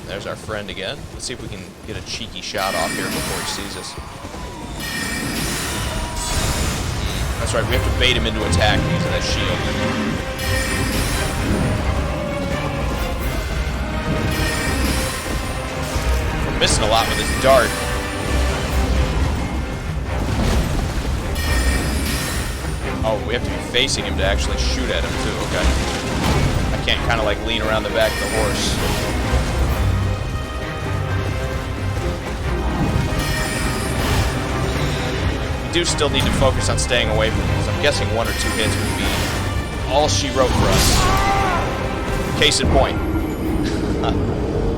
There's our friend again. Let's see if we can get a cheeky shot off here before he sees us. That's right, we have to bait him into attack because of that shield. We're missing a lot with his dart. Oh, we have to be facing him to actually shoot at him too, okay. I can't kind of like lean around the back of the horse. We do still need to focus on staying away from him, because I'm guessing 1 or 2 hits would be all she wrote for us. Case in point.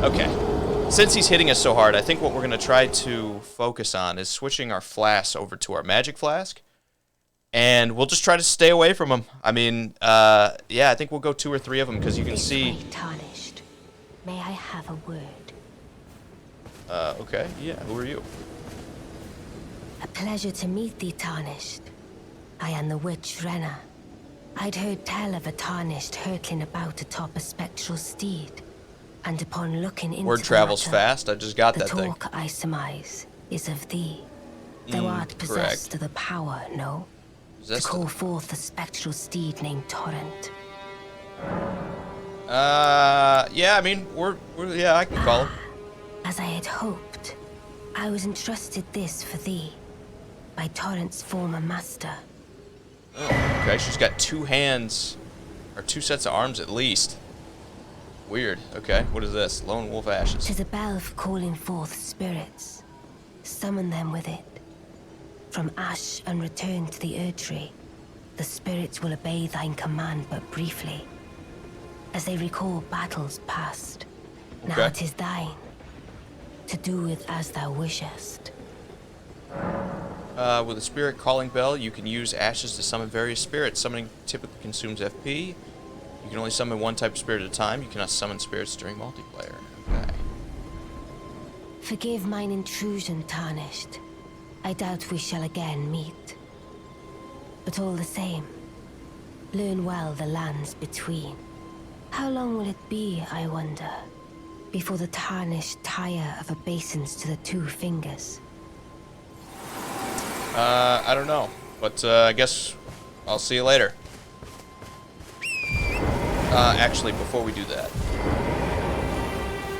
Okay. Since he's hitting us so hard, I think what we're going to try to focus on is switching our flasks over to our magic flask. And we'll just try to stay away from him. I mean, yeah, I think we'll go 2 or 3 of them, because you can see... Tarnished. May I have a word? Okay. Yeah, who are you? A pleasure to meet thee, Tarnished. I am the witch Renna. I'd heard tell of a Tarnished hurtling about atop a spectral steed, and upon looking into Word travels fast. I just got that thing. The talk I surmise is of thee. Thou art possessed of the power, no? To call forth a spectral steed named Torrent. Yeah, I mean, yeah, I can call him. As I had hoped, I was entrusted this for thee by Torrent's former master. Oh, okay, she's got 2 hands, or 2 sets of arms at least. Weird. Okay, what is this? Lone Wolf Ashes. 'Tis a bell for calling forth spirits. Summon them with it. From ash and return to the Erdtree, the spirits will obey thine command but briefly, as they recall battles past. Okay. Now it is thine, to do with as thou wishest. With a spirit calling bell, you can use ashes to summon various spirits. Summoning typically consumes FP. You can only summon 1 type of spirit at a time. You cannot summon spirits during multiplayer. Okay. Forgive mine intrusion, Tarnished. I doubt we shall again meet. But all the same, learn well the lands between. How long will it be, I wonder, before the Tarnished tire of obeisance to the 2 fingers? I don't know, but I guess I'll see you later. Actually, before we do that,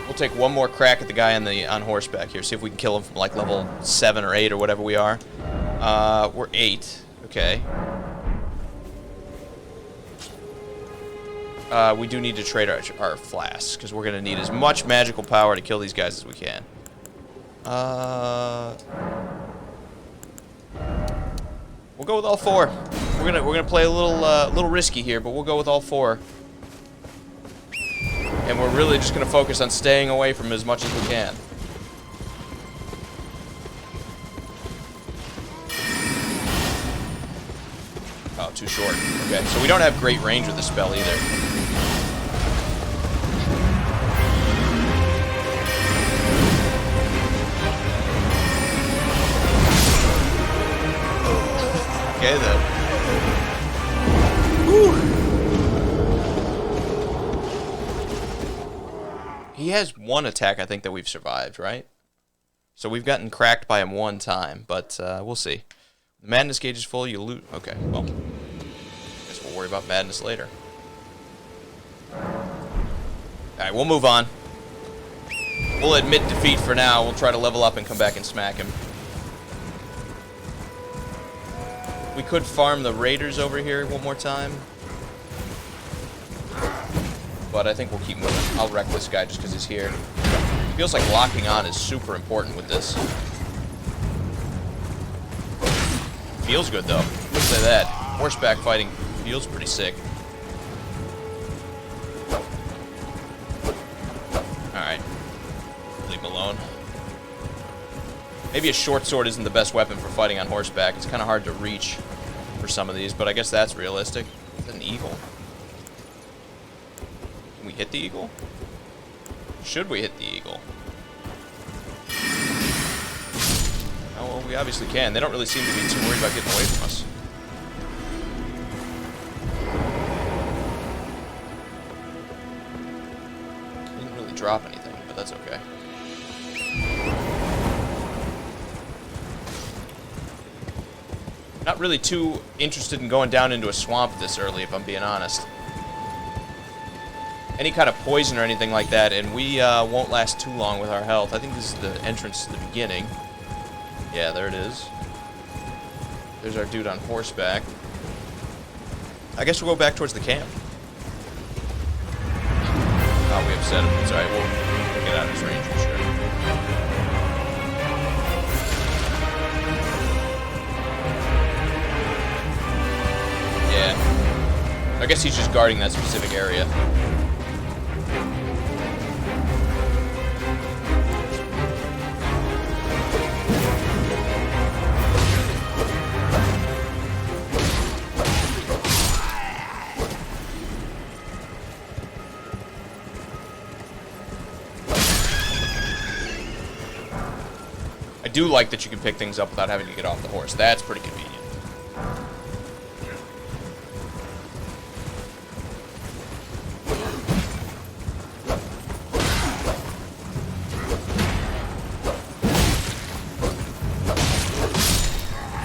we'll take one more crack at the guy on horseback here. See if we can kill him from like level 7 or 8 or whatever we are. We're 8. Okay. We do need to trade our flasks, because we're going to need as much magical power to kill these guys as we can. We'll go with all 4. We're gonna play a little risky here, but we'll go with all 4. And we're really just gonna focus on staying away from him as much as we can. Oh, too short. Okay, so we don't have great range with the spell either. Okay then. Whew. He has 1 attack, I think, that we've survived, right? So we've gotten cracked by him 1 time, but we'll see. The madness gauge is full, you loot. Okay, well, guess we'll worry about madness later. Alright, we'll move on. We'll admit defeat for now. We'll try to level up and come back and smack him. We could farm the raiders over here one more time. But I think we'll keep moving. I'll wreck this guy just because he's here. Feels like locking on is super important with this. Feels good, though. Let's say that. Horseback fighting feels pretty sick. Alright. Leave him alone. Maybe a short sword isn't the best weapon for fighting on horseback. It's kind of hard to reach for some of these, but I guess that's realistic. Is that an eagle? Can we hit the eagle? Should we hit the eagle? Oh, well, we obviously can. They don't really seem to be too worried about getting away from us. Didn't really drop anything, but that's okay. Not really too interested in going down into a swamp this early, if I'm being honest. Any kind of poison or anything like that, and we won't last too long with our health. I think this is the entrance to the beginning. Yeah, there it is. There's our dude on horseback. I guess we'll go back towards the camp. Oh, we upset him. It's alright, we'll get out of his range for sure. Yeah. I guess he's just guarding that specific area. I do like that you can pick things up without having to get off the horse. That's pretty convenient.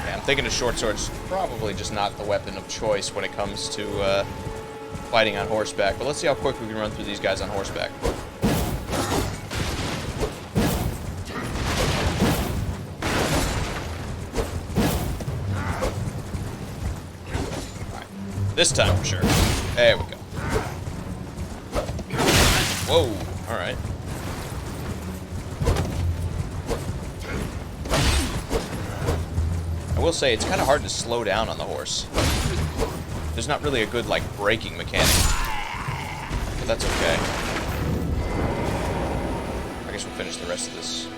Yeah, I'm thinking a short sword's probably just not the weapon of choice when it comes to fighting on horseback. But let's see how quick we can run through these guys on horseback. This time for sure. There we go. Whoa, alright. I will say, it's kind of hard to slow down on the horse. There's not really a good, like, braking mechanic. But that's okay. I guess we'll finish the rest of this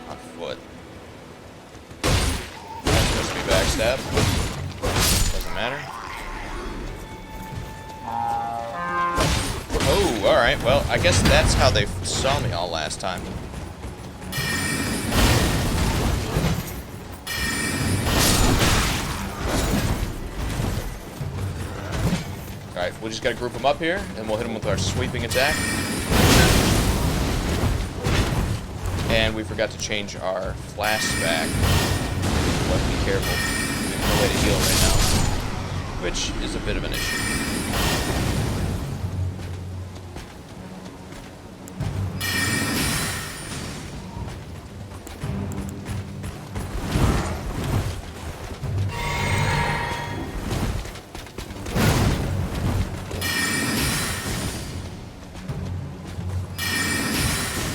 on foot. That's supposed to be backstab. Doesn't matter. Oh, alright, well, I guess that's how they saw me all last time. Alright, we just gotta group them up here, and we'll hit them with our sweeping attack. And we forgot to change our flask back. But be careful. We have no way to heal right now, which is a bit of an issue.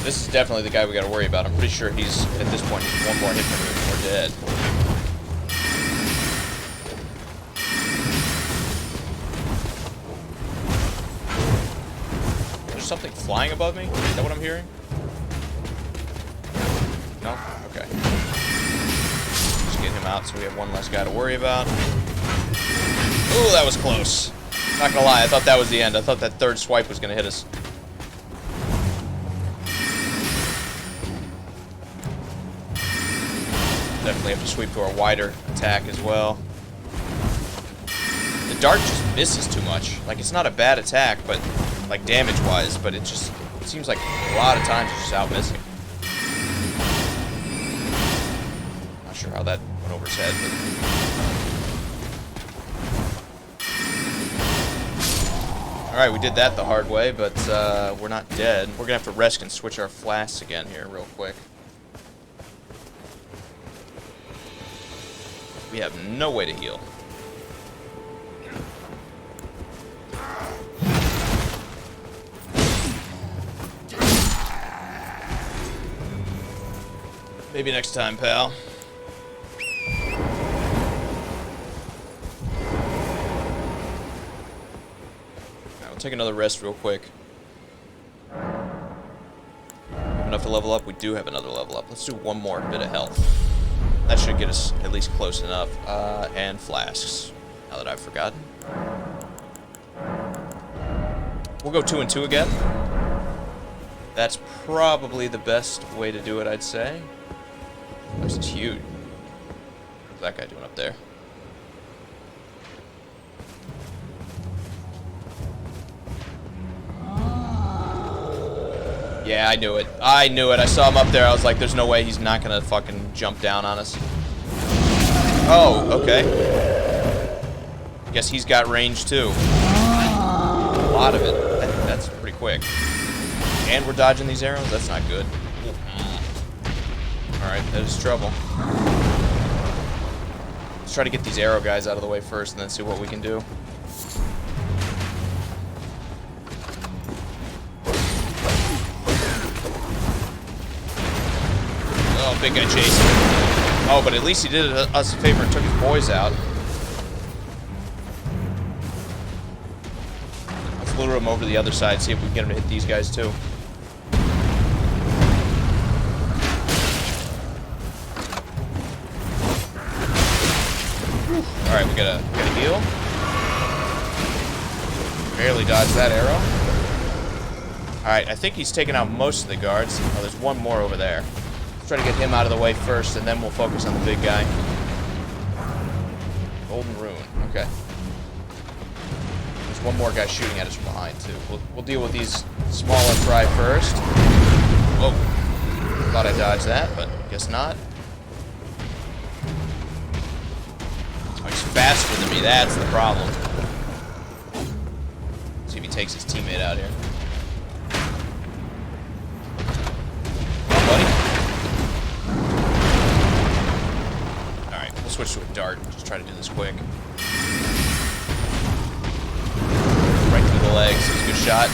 This is definitely the guy we gotta worry about. I'm pretty sure he's, at this point, he's one more hit from him and we're dead. There's something flying above me? Is that what I'm hearing? No? Okay. Just get him out so we have one less guy to worry about. Ooh, that was close. Not gonna lie, I thought that was the end. I thought that third swipe was gonna hit us. Definitely have to sweep to a wider attack as well. The dart just misses too much. Like, it's not a bad attack, but like damage-wise, but it seems like a lot of times it's just out missing. Not sure how that went over his head, but alright, we did that the hard way, but we're not dead. We're gonna have to rest and switch our flasks again here real quick. We have no way to heal. Maybe next time, pal. Alright, we'll take another rest real quick. Have enough to level up? We do have another level up. Let's do one more bit of health. That should get us at least close enough. And flasks, now that I've forgotten. We'll go 2 and 2 again. That's probably the best way to do it, I'd say. This is huge. What's that guy doing up there? Yeah, I knew it. I knew it. I saw him up there. I was like, there's no way he's not gonna fucking jump down on us. Oh, okay. Guess he's got range too. A lot of it. That's pretty quick. And we're dodging these arrows? That's not good. Alright, that is trouble. Let's try to get these arrow guys out of the way first and then see what we can do. Oh, big guy chasing. Oh, but at least he did us a favor and took his boys out. Let's lure him over to the other side, see if we can get him to hit these guys too. Alright, we gotta heal. Barely dodged that arrow. Alright, I think he's taken out most of the guards. Oh, there's one more over there. Let's try to get him out of the way first, and then we'll focus on the big guy. Golden Rune, okay. There's one more guy shooting at us from behind, too. We'll deal with these smaller fry first. Whoa. Thought I dodged that, but guess not. He's faster than me, that's the problem. See if he takes his teammate out here. Come on, buddy. Alright, we'll switch to a dart. Just try to do this quick. Right through the legs, that's a good shot.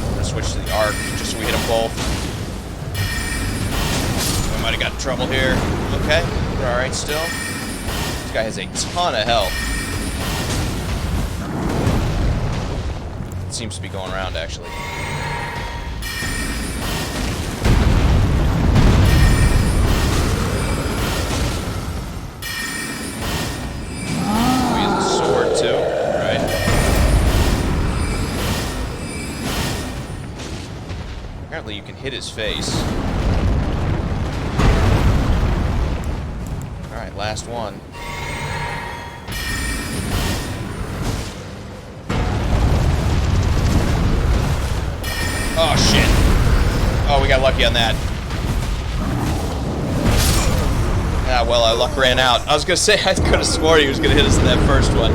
I'm gonna switch to the arc, just so we hit them both. Might have got in trouble here. Okay, we're alright still. This guy has a ton of health. It seems to be going around, actually. Oh, he has a sword, too. Right. Apparently you can hit his face. Alright, last one. Oh, shit. Oh, we got lucky on that. Ah, well, our luck ran out. I was gonna say, I could have swore he was gonna hit us in that first one.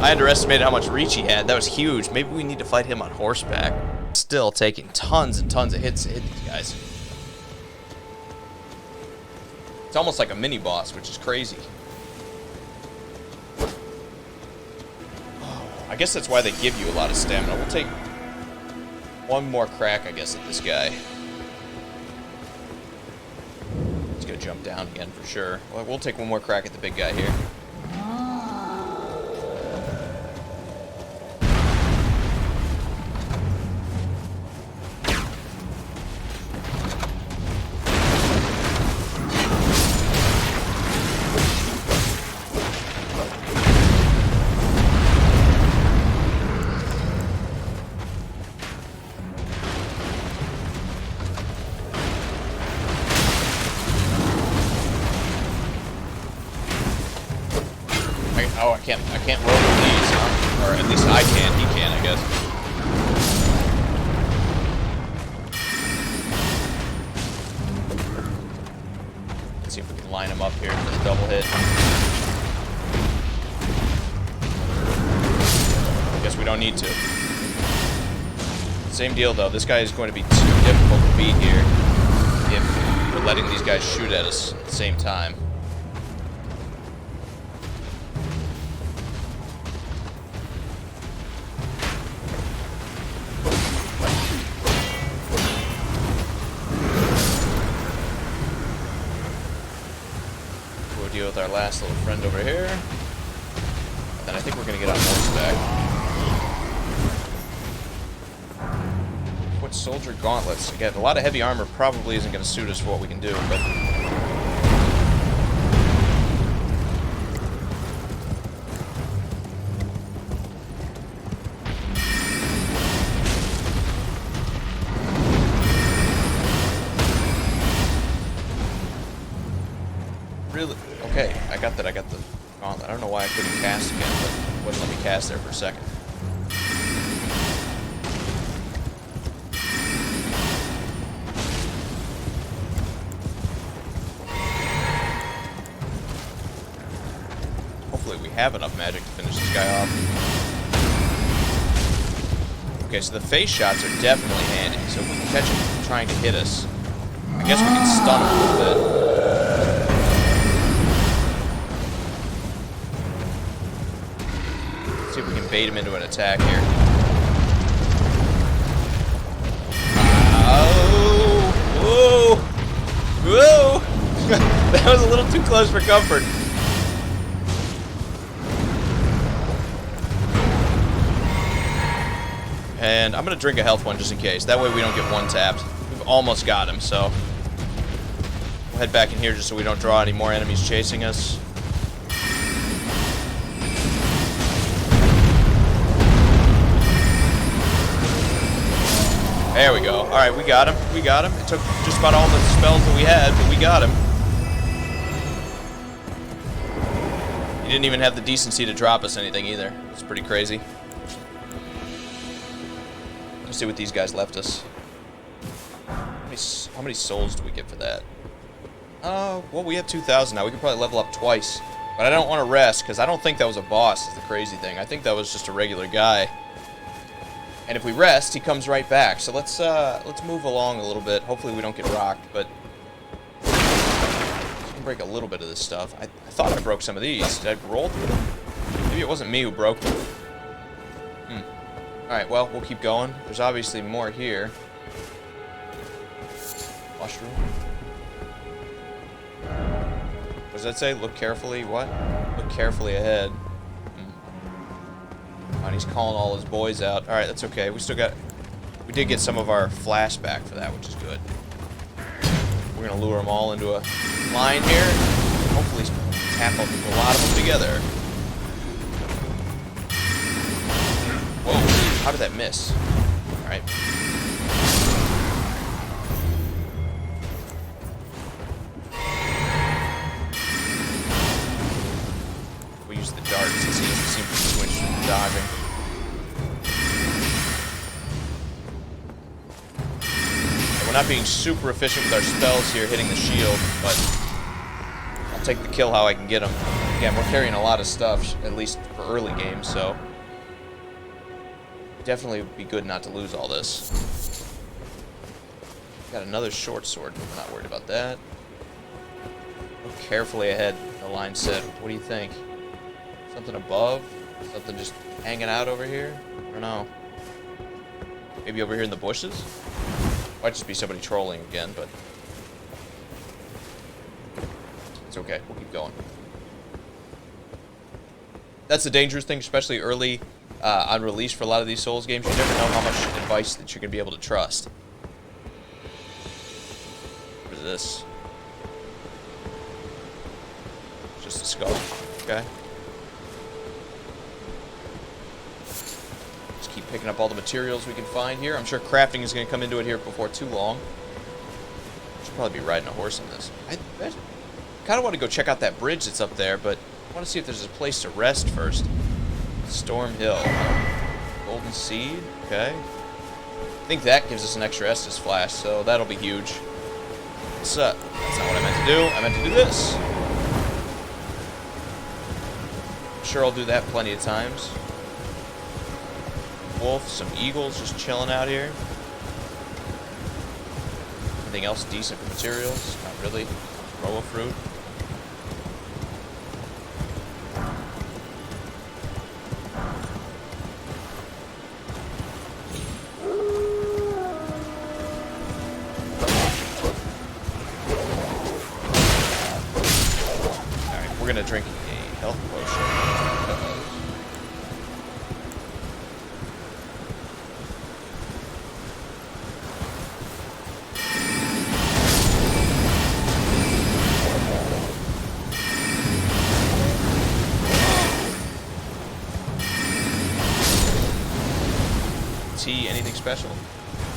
I underestimated how much reach he had. That was huge. Maybe we need to fight him on horseback. Still taking tons and tons of hits to hit these guys. It's almost like a mini-boss, which is crazy. I guess that's why they give you a lot of stamina. We'll take one more crack, I guess, at this guy. He's gonna jump down again for sure. Well, we'll take one more crack at the big guy here. I can't roll with these, huh? Or at least I can. He can, I guess. Let's see if we can line him up here for the double hit. I guess we don't need to. Same deal, though. This guy is going to be too difficult to beat here if letting these guys shoot at us at the same time. We'll deal with our last little friend over here. And then I think we're going to get on horseback. What soldier gauntlets? Again, a lot of heavy armor probably isn't going to suit us for what we can do, but... Really? Okay, I got that. I got the gauntlet. I don't know why I couldn't cast again, but it wouldn't let me cast there for a second. Have enough magic to finish this guy off. Okay, so the face shots are definitely handy. So if we can catch him trying to hit us, I guess we can stun him a little bit. Let's see if we can bait him into an attack here. Oh! Whoa! Whoa! That was a little too close for comfort. And I'm going to drink a health one just in case. That way we don't get one tapped. We've almost got him, so... We'll head back in here just so we don't draw any more enemies chasing us. There we go. Alright, we got him. We got him. It took just about all the spells that we had, but we got him. He didn't even have the decency to drop us anything either. It's pretty crazy. Let's see what these guys left us. How many souls do we get for that? Well, we have 2,000 now. We can probably level up twice. But I don't want to rest, because I don't think that was a boss, is the crazy thing. I think that was just a regular guy. And if we rest, he comes right back. So let's move along a little bit. Hopefully we don't get rocked, but... we can break a little bit of this stuff. I thought I broke some of these. Did I roll through them? Maybe it wasn't me who broke them. Alright, well, we'll keep going. There's obviously more here. Mushroom. What does that say? Look carefully. What? Look carefully ahead. Oh, and he's calling all his boys out. Alright, that's okay. We did get some of our flash back for that, which is good. We're going to lure them all into a line here. Hopefully tap up a lot of them together. Whoa. How did that miss? Alright. We use the darts since he doesn't seem to switch from dodging. And we're not being super efficient with our spells here, hitting the shield, but I'll take the kill how I can get them. Again, we're carrying a lot of stuff, at least for early games, so... definitely would be good not to lose all this. Got another short sword, but we're not worried about that. Look carefully ahead, the line said. What do you think? Something above? Something just hanging out over here? I don't know. Maybe over here in the bushes? Might just be somebody trolling again, but... it's okay, we'll keep going. That's the dangerous thing, especially early... on release for a lot of these Souls games, you never know how much advice that you're going to be able to trust. What is this? Just a skull. Okay. Just keep picking up all the materials we can find here. I'm sure crafting is going to come into it here before too long. Should probably be riding a horse on this. I kind of want to go check out that bridge that's up there, but I want to see if there's a place to rest first. Storm Hill. Golden Seed. Okay. I think that gives us an extra Estus Flash, so that'll be huge. That's not what I meant to do. I meant to do this. I'm sure I'll do that plenty of times. Wolf, some eagles just chilling out here. Anything else decent for materials? Not Really? Throw a fruit? Alright, we're gonna drink a health potion. Anything special?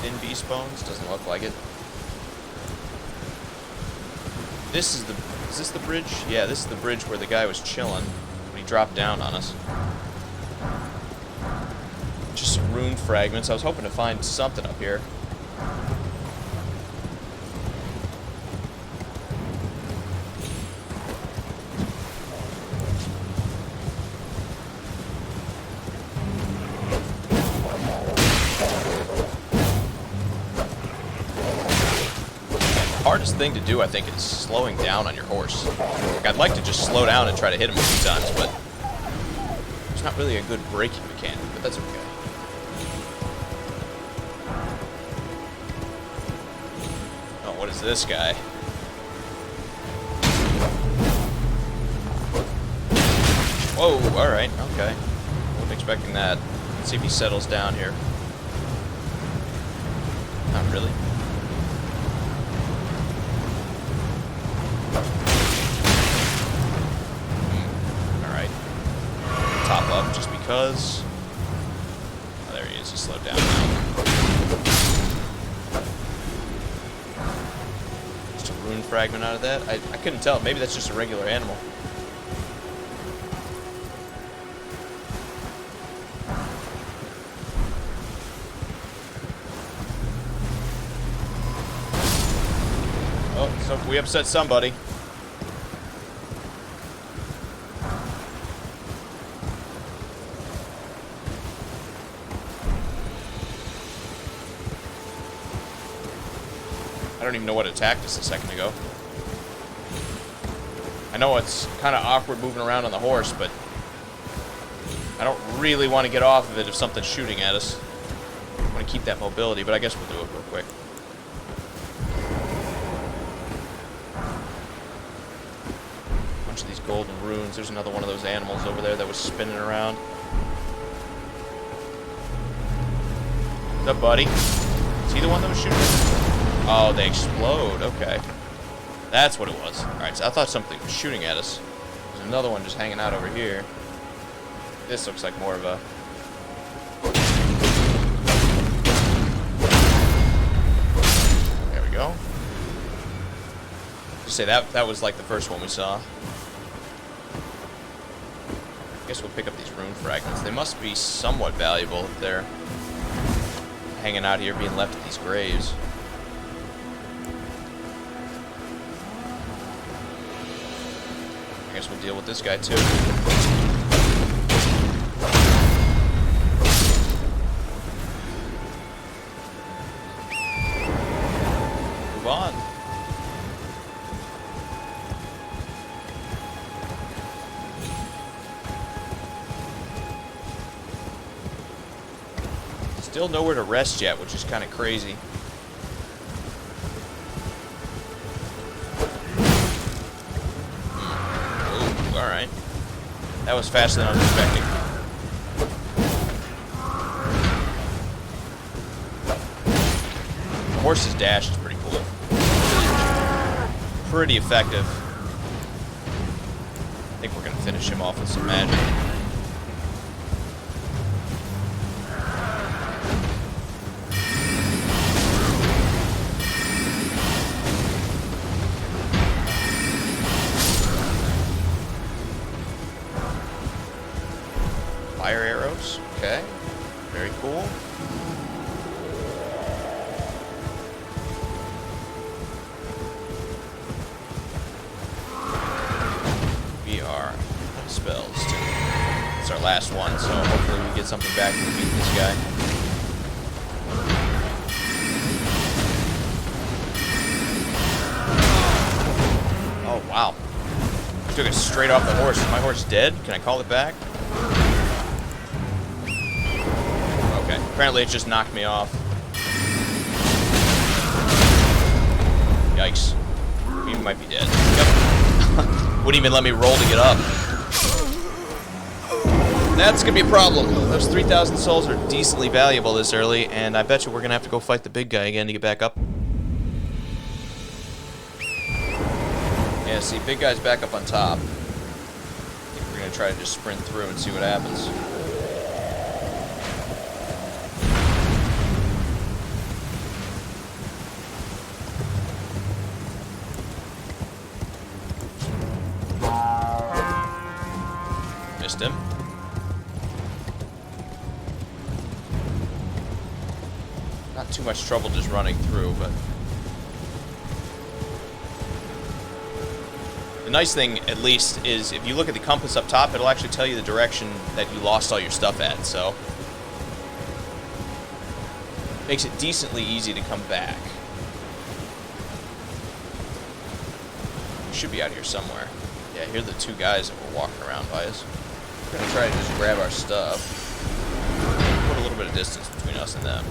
Thin beast bones? Doesn't look like it. Is this the bridge? Yeah, this is the bridge where the guy was chilling when he dropped down on us. Just some rune fragments. I was hoping to find something up here. Hardest thing to do, I think, is slowing down on your horse. Like, I'd like to just slow down and try to hit him a few times, but there's not really a good braking mechanic, but that's okay. Oh, what is this guy? Whoa, alright, okay. Wasn't expecting that. Let's see if he settles down here. Not really. Top up just because. Oh, there he is. He slowed down now. Just a rune fragment out of that. I couldn't tell. Maybe that's just a regular animal. Oh, so we upset somebody. I don't even know what attacked us a second ago. I know it's kind of awkward moving around on the horse, but I don't really want to get off of it if something's shooting at us. I want to keep that mobility, but I guess we'll do it real quick. A bunch of these golden runes. There's another one of those animals over there that was spinning around. What's up, buddy? Is he the one that was shooting us? Oh, they explode. Okay. That's what it was. Alright, so I thought something was shooting at us. There's another one just hanging out over here. This looks like more of a... There we go. Just say that was like the first one we saw. I guess we'll pick up these rune fragments. They must be somewhat valuable if they're hanging out here being left at these graves. I guess we'll deal with this guy too. Move on. Still nowhere to rest yet, which is kind of crazy. Alright. That was faster than I was expecting. The horse's dash is pretty cool. Pretty effective. I think we're going to finish him off with some magic. Fire arrows, okay. Very cool. We are out of spells too. It's our last one, so hopefully we get something back and beat this guy. Wow. I took it straight off the horse. Is my horse dead? Can I call it back? Okay. Apparently it just knocked me off. Yikes. He might be dead. Yep. Wouldn't even let me roll to get up. That's gonna be a problem. Those 3,000 souls are decently valuable this early, and I bet you we're gonna have to go fight the big guy again to get back up. Yeah, see, big guy's back up on top. I think we're gonna try to just sprint through and see what happens. Missed him. Not too much trouble just running through, but... The nice thing, at least, is if you look at the compass up top, it'll actually tell you the direction that you lost all your stuff at, so... Makes it decently easy to come back. We should be out here somewhere. Yeah, here are the two guys that were walking around by us. We're gonna try to just grab our stuff. Put a little bit of distance between us and them.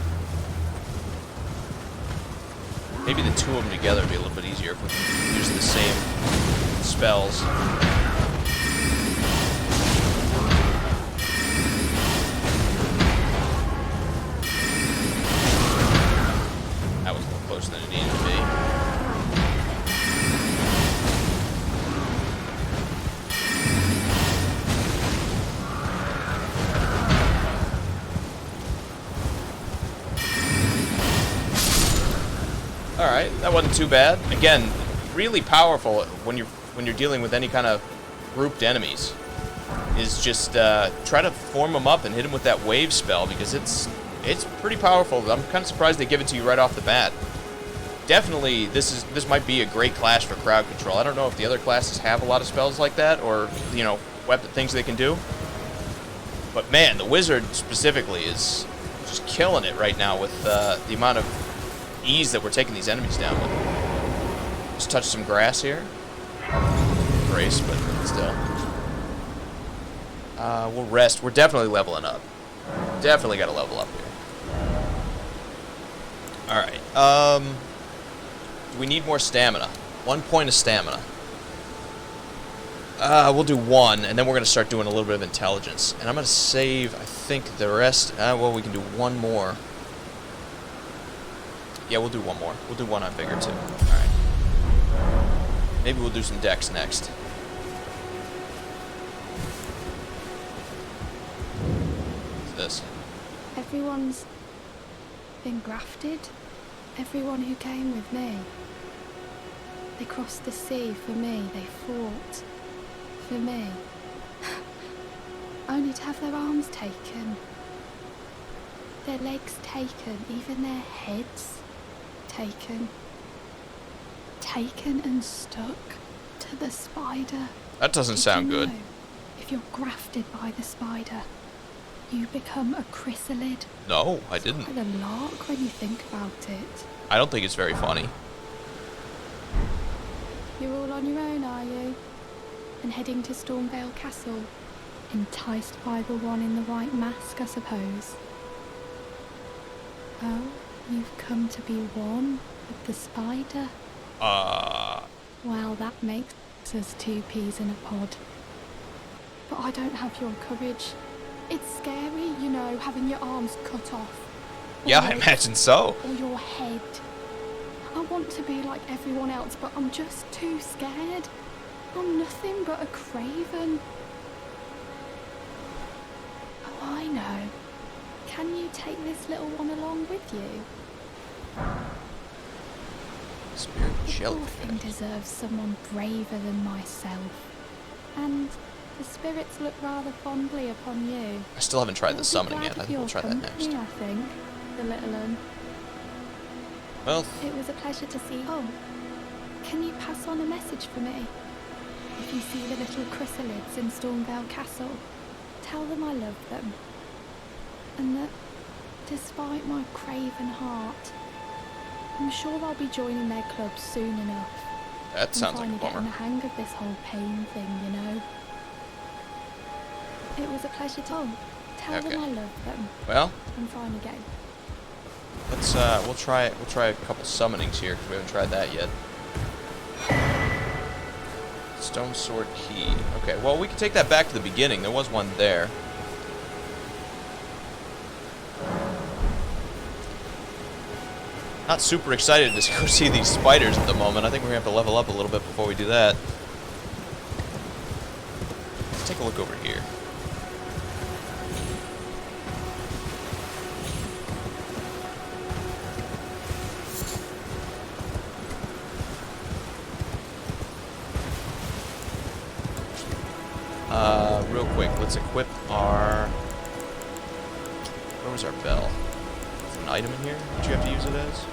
Maybe the two of them together would be a little bit easier if we can use the same spells. That was a little closer than it needed to be. Alright, that wasn't too bad. Again, really powerful when you're dealing with any kind of grouped enemies. Is just try to form them up and hit them with that wave spell, because it's pretty powerful. I'm kind of surprised they give it to you right off the bat. Definitely, this might be a great class for crowd control. I don't know if the other classes have a lot of spells like that, or, you know, weapon things they can do. But man, the wizard specifically is just killing it right now with the amount of ease that we're taking these enemies down with. Just touch some grass here. Brace, but still. We'll rest. We're definitely leveling up. Definitely got to level up here. Alright. Do we need more stamina? 1 point of stamina. We'll do 1, and then we're going to start doing a little bit of intelligence. And I'm going to save, I think, the rest. Well, we can do 1 more. Yeah, we'll do 1 more. We'll do 1 on Vigor, too. Alright. Maybe we'll do some Dex next. What's this? Everyone's been grafted. Everyone who came with me. They crossed the sea for me. They fought for me. Only to have their arms taken. Their legs taken. Even their heads taken. Taken and stuck to the spider. That doesn't sound good. If you're grafted by the spider, you become a chrysalid. No, I didn't. Quite a lark when you think about it. I don't think it's very funny. You're all on your own, are you? And heading to Stormgate Castle? Enticed by the one in the white mask, I suppose. Oh, you've come to be one with the spider? Well, that makes us 2 peas in a pod. But I don't have your courage. It's scary, you know, having your arms cut off. Yeah, I imagine so. Or your head. I want to be like everyone else, but I'm just too scared. I'm nothing but a craven. Oh, I know. Can you take this little one along with you? Spirit The poor jellyfish. thing deserves someone braver than myself. And the spirits look rather fondly upon you. I still haven't tried the They'll be summoning glad yet. I of think we'll your try that next. company, I think, the little one. Well, It was a pleasure to see. Oh, can you pass on a message for me? If you see the little chrysalids in Stormgate Castle, tell them I love them. And that, despite my craven heart, I'm sure I'll be joining their club soon enough. That sounds like a I'm finally getting the bummer. hang of this whole pain thing, you know. It was a pleasure to tell them I love them. Well, I'm finally getting. let's we'll try a couple summonings here because we haven't tried that yet. Stone sword key. Okay, well we can take that back to the beginning. There was one there. Not super excited to go see these spiders at the moment. I think we're gonna have to level up a little bit before we do that. Let's take a look over here. Real quick, let's equip our... Where was our bell? Is there an item in here that you have to use it as?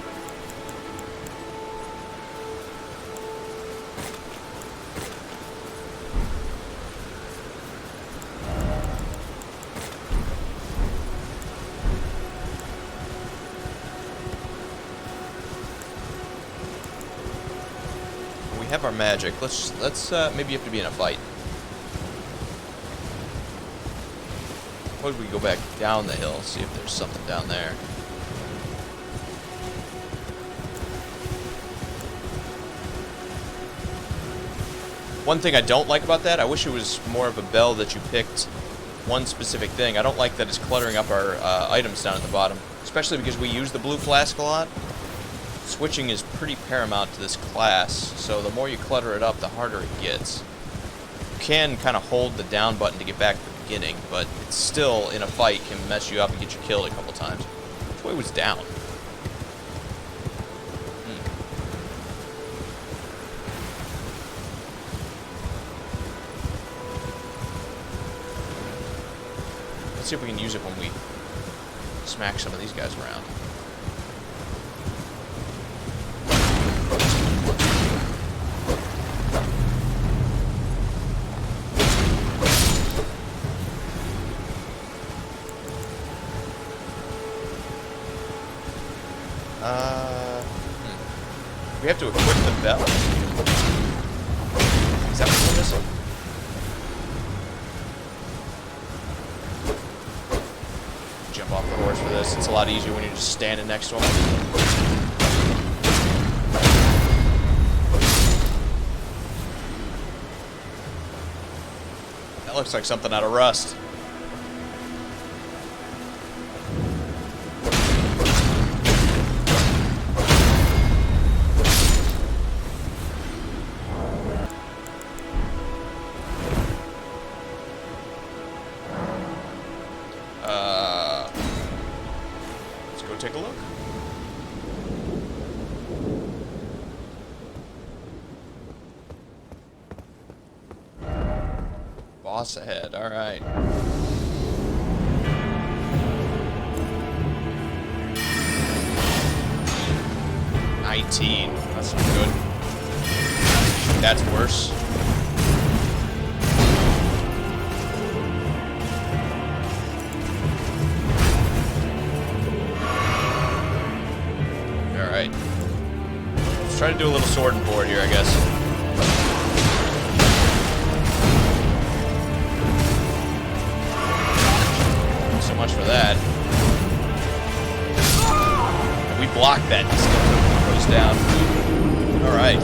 We have our magic. Let's maybe you have to be in a fight. Suppose we go back down the hill, see if there's something down there. One thing I don't like about that, I wish it was more of a bell that you picked one specific thing. I don't like that it's cluttering up our items down at the bottom, especially because we use the blue flask a lot. Switching is pretty paramount to this class, so the more you clutter it up, the harder it gets. You can kind of hold the down button to get back to the beginning, but it's still, in a fight, can mess you up and get you killed a couple times. Which way was down? Let's see if we can use it when we smack some of these guys around. We have to equip the bell. Is that what we're missing? Jump off the horse for this. It's a lot easier when you're just standing next to him. That looks like something out of Rust. Take a look. Boss ahead, alright. $19. That's not good. That's worse. Alright. Let's try to do a little sword and board here, I guess. So much for that. We blocked that. It still goes down. Alright.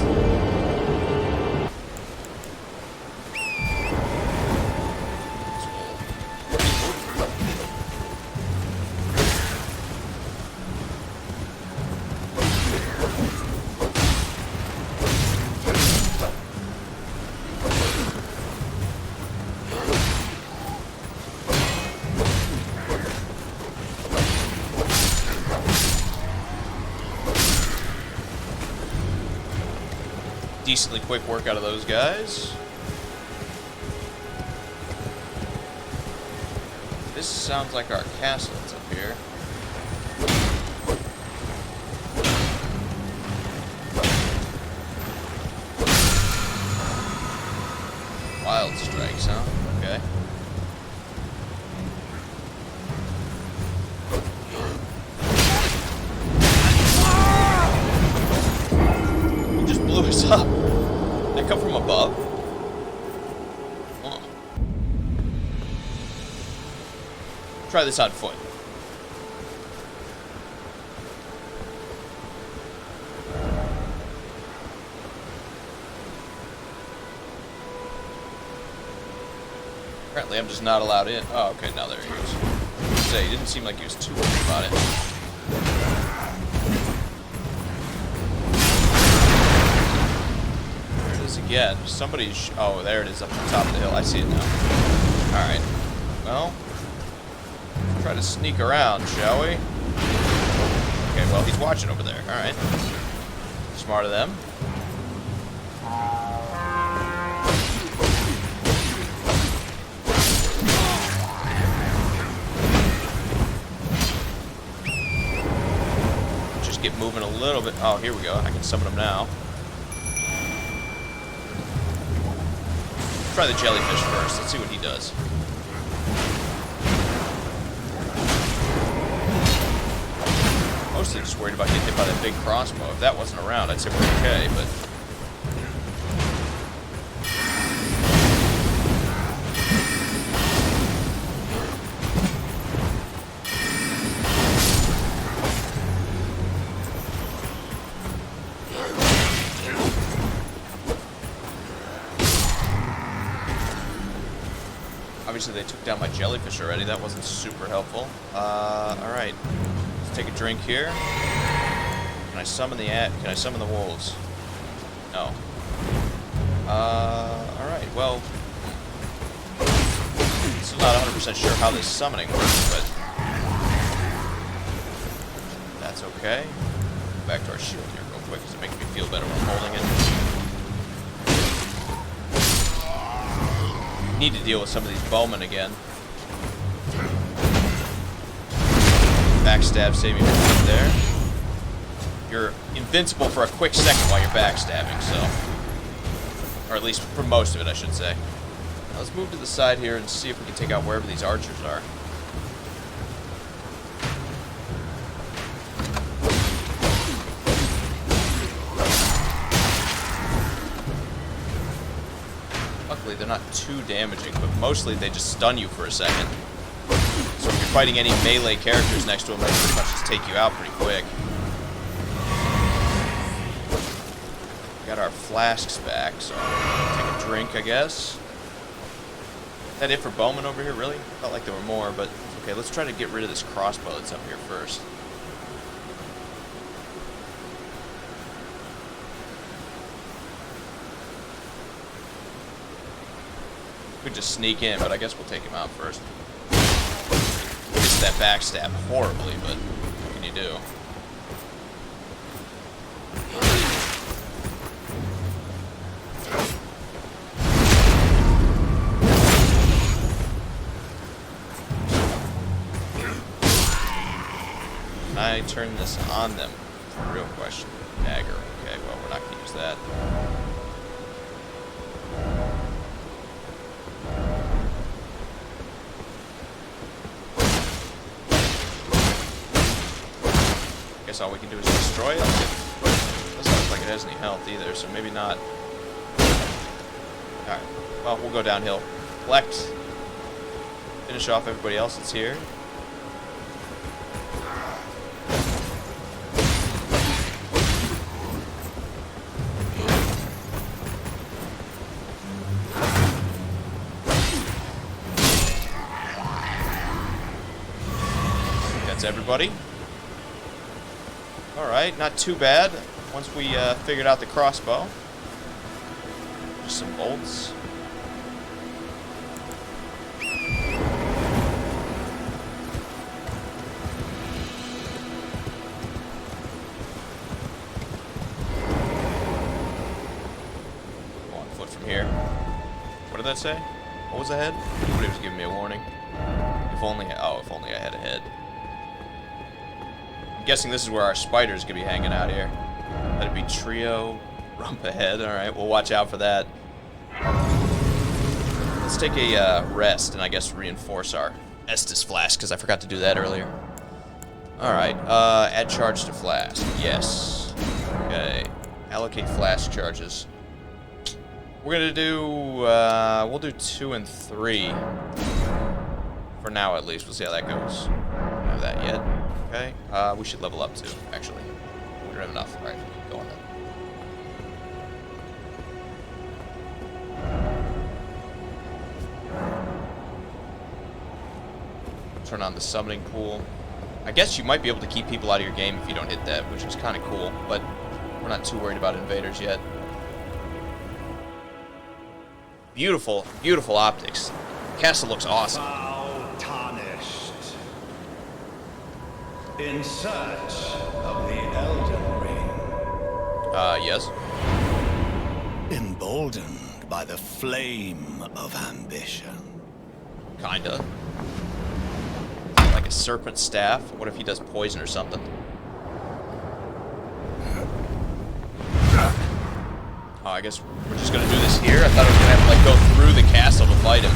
Decently quick work out of those guys. This sounds like our castle that's up here. Wild strikes, huh? Okay. He just blew us up. Try this on foot. Apparently I'm just not allowed in. Oh, okay, now there he goes. Say, he didn't seem like he was too worried about it. There it is again. Somebody's... Oh, there it is up on top of the hill. I see it now. Alright. Well, try to sneak around, shall we? Okay, well, he's watching over there. Alright. Smart of them. Just get moving a little bit. Oh, here we go. I can summon him now. Try the jellyfish first. Let's see what he does. Mostly just worried about getting hit by that big crossbow. If that wasn't around, I'd say we're okay, but... Obviously they took down my jellyfish already. That wasn't super helpful. Alright. Let's take a drink here. Can I summon the wolves? No. Alright, well... Still not 100% sure how this summoning works, but... That's okay. Go back to our shield here real quick, because it makes me feel better when I'm holding it. Need to deal with some of these bowmen again. Backstab saving me there. You're invincible for a quick second while you're backstabbing, so... Or at least for most of it, I should say. Now let's move to the side here and see if we can take out wherever these archers are. Luckily, they're not too damaging, but mostly they just stun you for a second. So if you're fighting any melee characters next to them, they pretty much just take you out pretty quick. Got our flasks back, so take a drink, I guess. Is that it for bowmen over here, really? Felt like there were more, but okay, let's try to get rid of this crossbow that's up here first. We could just sneak in, but I guess we'll take him out first. Missed that backstab horribly, but what can you do? Can I turn this on them? Real question. Dagger. Okay, well, we're not going to use that. Guess all we can do is destroy it. Doesn't look like it has any health either, so maybe not. Alright, well, we'll go downhill. Collect. Finish off everybody else that's here. That's everybody. Alright, not too bad. Once we figured out the crossbow. Just some bolts. Go on foot from here. What did that say? What was ahead? Somebody was giving me a warning. If only I had a head. I'm guessing this is where our spiders could be hanging out here. That'd be trio, rump ahead. Alright, we'll watch out for that. Let's take a rest and I guess reinforce our Estus flask, because I forgot to do that earlier. Alright, add charge to flask. Yes. Okay. Allocate flask charges. We're gonna do, we'll do 2 and 3. For now, at least. We'll see how that goes. Don't have that yet. Okay. We should level up, too, actually. We don't have enough. Alright, keep going then. Turn on the summoning pool. I guess you might be able to keep people out of your game if you don't hit that, which is kind of cool, but we're not too worried about invaders yet. Beautiful, beautiful optics. Castle looks awesome. Bow tarnished. In search of the Elden Ring. Yes. Emboldened by the flame of ambition. Kinda. Like a serpent staff. What if he does poison or something? Oh, I guess we're just gonna do this here? I thought I was gonna have to, like, go through the castle to fight him.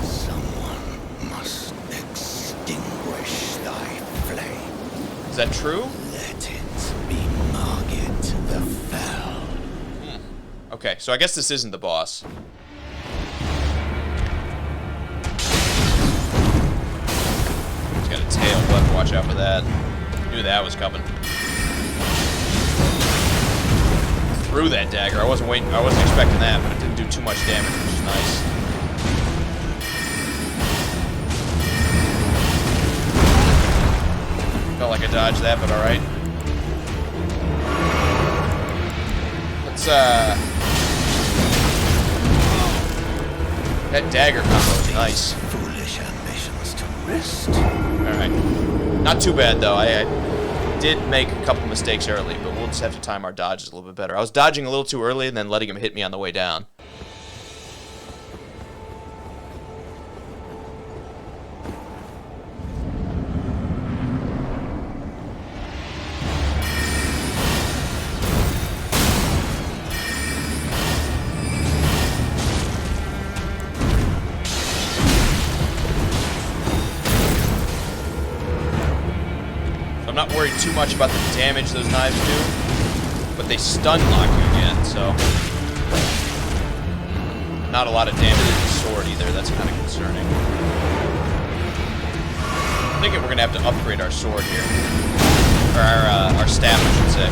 Someone must extinguish thy flame. Is that true? Let it be Margit the Fell. Okay, so I guess this isn't the boss. He's got a tail weapon, watch out for that. Knew that was coming. Threw that dagger. I wasn't expecting that, but it didn't do too much damage, which is nice. Felt like I dodged that, but alright. Let's that dagger combo is nice. Foolish ambitions to rest. Alright. Not too bad, though. I did make a couple mistakes early, but we'll just have to time our dodges a little bit better. I was dodging a little too early and then letting him hit me on the way down. I'm not worried too much about the damage those knives do, but they stun lock you again, so not a lot of damage with the sword either. That's kind of concerning. I'm thinking we're gonna have to upgrade our sword here, or our staff, I should say.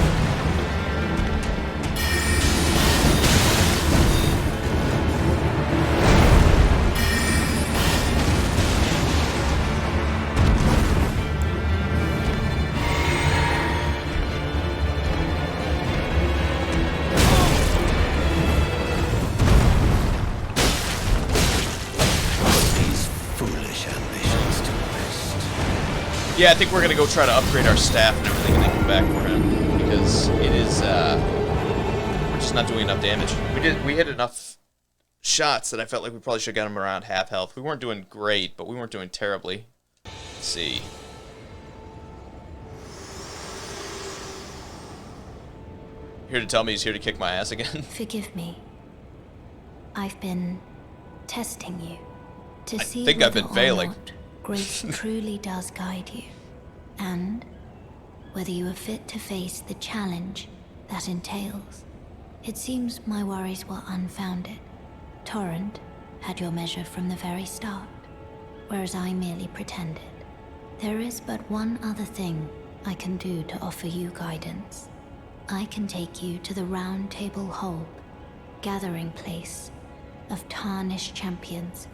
Yeah, I think we're gonna go try to upgrade our staff and everything and then come back for him, because it is, we're just not doing enough damage. We hit enough shots that I felt like we probably should have got him around half health. We weren't doing great, but we weren't doing terribly. Let's see. Here to tell me he's here to kick my ass again? Forgive me. I've been testing you to see think I've been whether or failing. not grace truly does guide you, and whether you are fit to face the challenge that entails. It seems my worries were unfounded. Torrent had your measure from the very start, whereas I merely pretended. There is but one other thing I can do to offer you guidance. I can take you to the Round Table Hold, gathering place of Tarnished champions,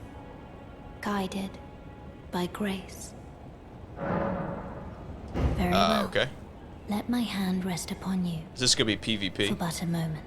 guided by grace. Very well. Okay. Let my hand rest upon you. Is this gonna be PvP? For but a moment.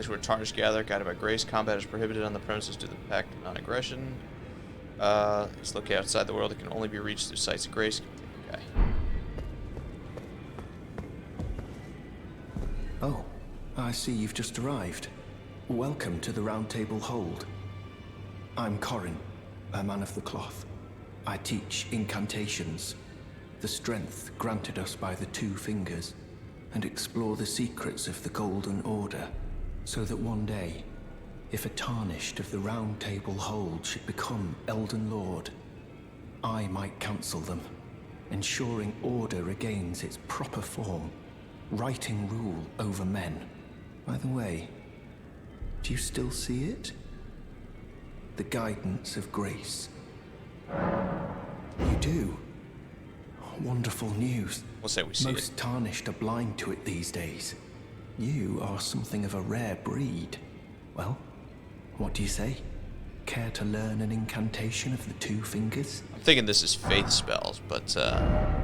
Where Tarnished gather, guided by grace. Combat is prohibited on the premises due to the pact of non-aggression. It's located outside the world. It can only be reached through sites of grace. Okay. Oh, I see you've just arrived. Welcome to the Round Table Hold. I'm Corin, a man of the cloth. I teach incantations. the strength granted us by the Two Fingers, and explore the secrets of the Golden Order, so that one day, if a Tarnished of the Round Table hold should become Elden Lord, I might counsel them, ensuring order regains its proper form, righting rule over men. By the way, do you still see it? The guidance of grace. You do? Wonderful news. We'll say we see Most Tarnished are blind to it these days. You are something of a rare breed. Well, what do you say? Care to learn an incantation of the Two Fingers? I'm thinking this is faith spells, but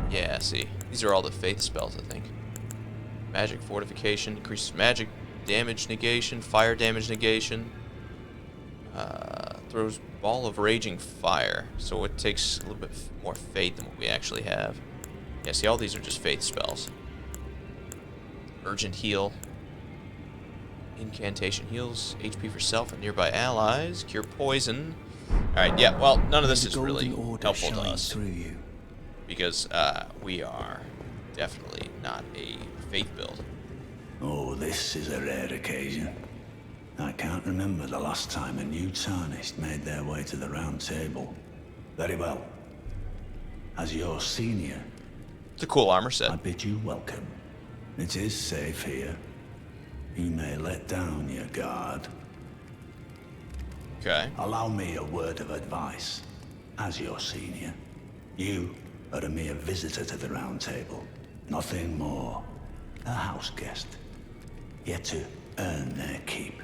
yeah, see. These are all the faith spells, I think. Magic fortification, increases magic damage negation, fire damage negation. Throws ball of raging fire, so it takes a little bit more faith than what we actually have. Yeah, see, all these are just faith spells. Urgent heal. Incantation heals HP for self and nearby allies. Cure poison. Alright, yeah, well, none of this is really helpful to us. Through you. Because we are definitely not a faith build. Oh, this is a rare occasion. I can't remember the last time a new Tarnished made their way to the Round Table. Very well. As your senior, It's a cool armor set. I bid you welcome. It is safe here. You may let down your guard. Okay. Allow me a word of advice. As your senior, you are a mere visitor to the Round Table. Nothing more. A house guest. Yet to earn their keep.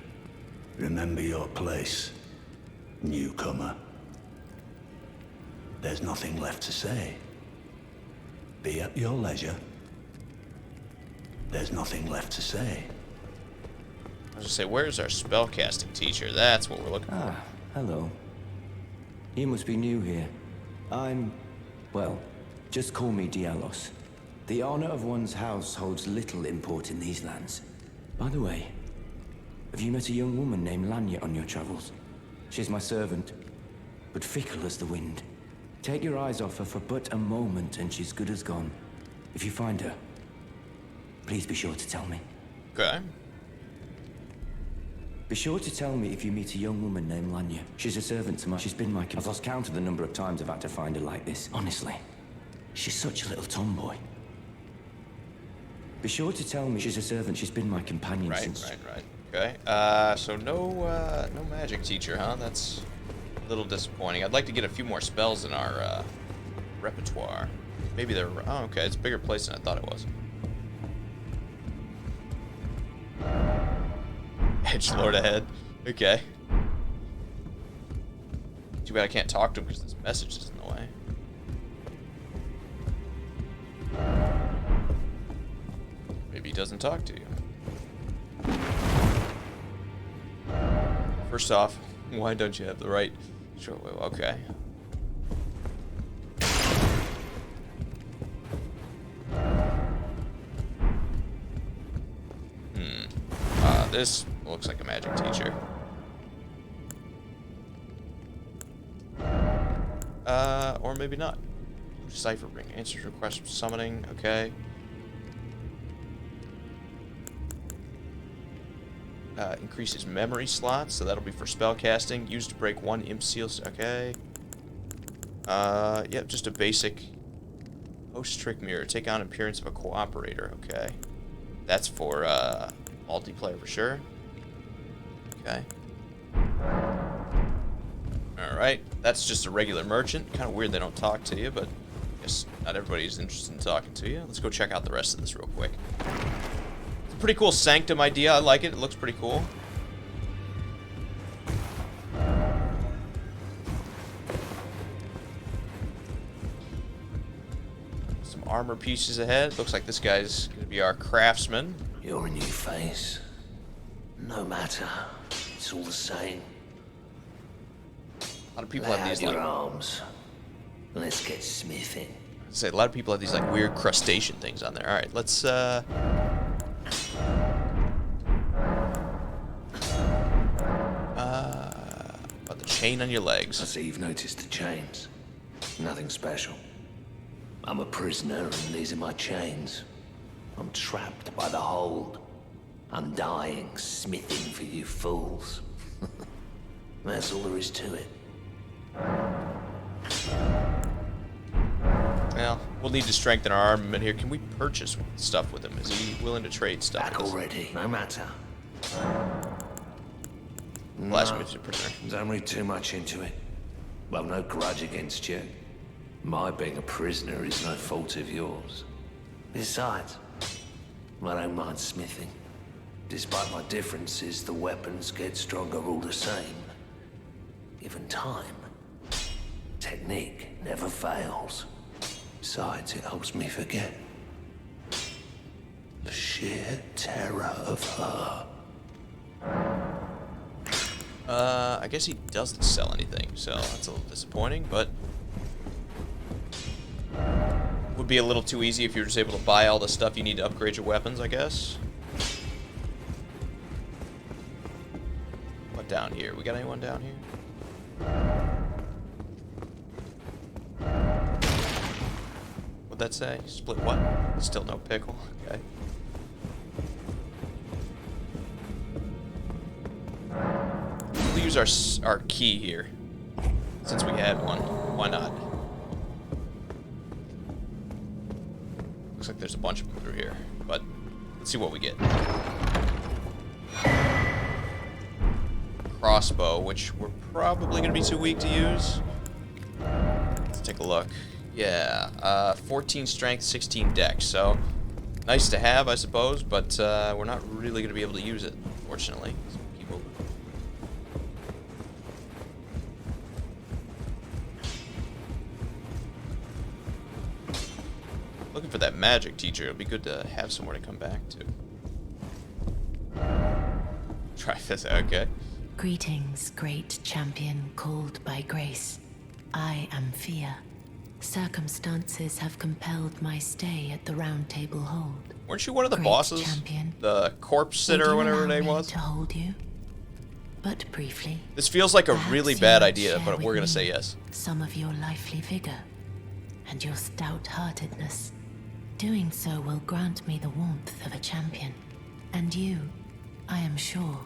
Remember your place, newcomer. There's nothing left to say. Be at your leisure. There's nothing left to say. I was gonna say, where's our spellcasting teacher? That's what we're looking for. Ah, hello. You must be new here. Well, just call me Dialos. The honor of one's house holds little import in these lands. By the way, have you met a young woman named Lanya on your travels? She's my servant, but fickle as the wind. Take your eyes off her for but a moment and she's good as gone. If you find her, please be sure to tell me. Okay. Be sure to tell me if you meet a young woman named Lanya. She's a servant to She's been my... I've lost count of the number of times I've had to find her like this. Honestly, she's such a little tomboy. Be sure to tell me she's a servant. She's been my companion since... Right. Okay. So no magic teacher, huh? That's a little disappointing. I'd like to get a few more spells in our repertoire. Maybe they're... Oh, okay. It's a bigger place than I thought it was. Edgelord ahead. Okay. Too bad I can't talk to him because this message is in the way. Maybe he doesn't talk to you. First off, why don't you have the right short wave? Okay. This looks like a magic teacher. Or maybe not. Cipher ring. Answers requests from summoning. Okay. Increases memory slots, so that'll be for spell casting. Used to break one imp seal. Okay. Yep, just a basic host trick mirror. Take on appearance of a cooperator. Okay. That's for multiplayer for sure. Okay. Alright, that's just a regular merchant. Kind of weird they don't talk to you, but I guess not everybody's interested in talking to you. Let's go check out the rest of this real quick. It's a pretty cool sanctum idea. I like it. It looks pretty cool. Some armor pieces ahead. Looks like this guy's going to be our craftsman. You're a new face. No matter. It's all the same. A lot of people have these your like... arms. Let's get smithing. I'd say a lot of people have these like weird crustacean things on there. All right, let's about the chain on your legs. I see you've noticed the chains. Nothing special. I'm a prisoner and these are my chains. I'm trapped by the hold. I'm dying, smithing for you fools. That's all there is to it. Well, we'll need to strengthen our armament here. Can we purchase stuff with him? Is he willing to trade stuff? Back already, no matter. Last minute prisoner. Don't read too much into it. Well, no grudge against you. My being a prisoner is no fault of yours. Besides, I don't mind smithing. Despite my differences, the weapons get stronger all the same. Given time, technique never fails. Besides, it helps me forget the sheer terror of her. I guess he doesn't sell anything, so that's a little disappointing, but would be a little too easy if you're just able to buy all the stuff you need to upgrade your weapons, I guess. What down here? We got anyone down here? What'd that say? Split what? Still no pickle. Okay. We'll use our key here, since we had one. Why not? Looks like there's a bunch of them through here, but let's see what we get. Crossbow, which we're probably going to be too weak to use. Let's take a look. Yeah, 14 strength, 16 dex, so nice to have, I suppose, but we're not really going to be able to use it, unfortunately. People. Looking for that magic teacher. It'll be good to have somewhere to come back to. Try this, okay. Greetings, great champion called by grace. I am Fia. Circumstances have compelled my stay at the Round Table Hold. Weren't you one of the Great bosses? champion. The corpse sitter or whatever her name was? To hold you, but briefly. This feels like a really bad idea, but we're gonna say yes. Some of your lively vigor and your stout-heartedness. Doing so will grant me the warmth of a champion, and you, I am sure,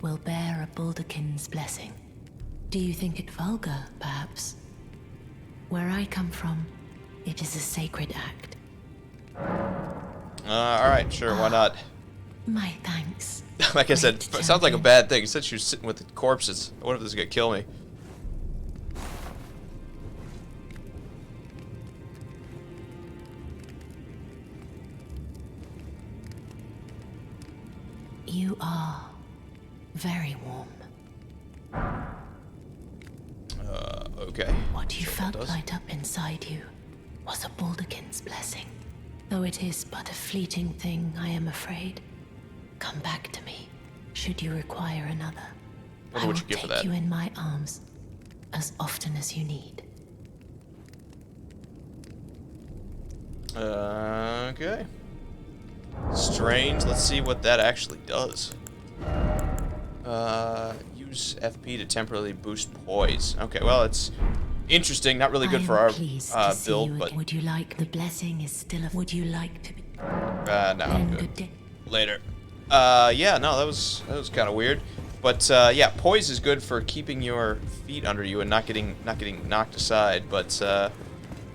will bear a Baldakin's blessing. Do you think it vulgar, perhaps? Where I come from, it is a sacred act. Alright, sure, why not? My thanks. Like I said, it sounds like a bad thing. Since you're sitting with the corpses, what if this is gonna kill me? You are very warm. Okay. What you felt light up inside you was a Baldakin's blessing. Though it is but a fleeting thing, I am afraid. Come back to me, should you require another. What I would will you give for take that? you in my arms as often as you need. Okay. Strange. Let's see what that actually does. Use FP to temporarily boost poise. Okay, well, it's interesting. Not really good for our build, but... Would you like the blessing is still a... Would you like to be... no, I'm good. Later. Yeah, no, that was kind of weird. But, yeah, poise is good for keeping your feet under you and not getting knocked aside. But,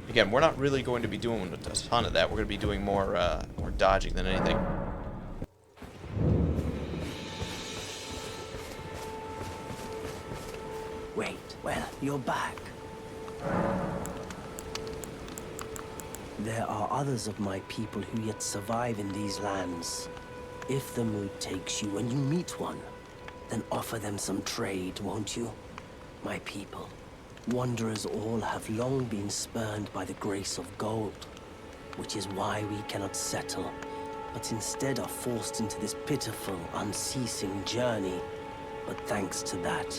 again, we're not really going to be doing a ton of that. We're going to be doing more dodging than anything. Wait, well, you're back. There are others of my people who yet survive in these lands. If the mood takes you and you meet one, then offer them some trade, won't you? My people, wanderers all have long been spurned by the grace of gold, which is why we cannot settle, but instead are forced into this pitiful, unceasing journey. But thanks to that,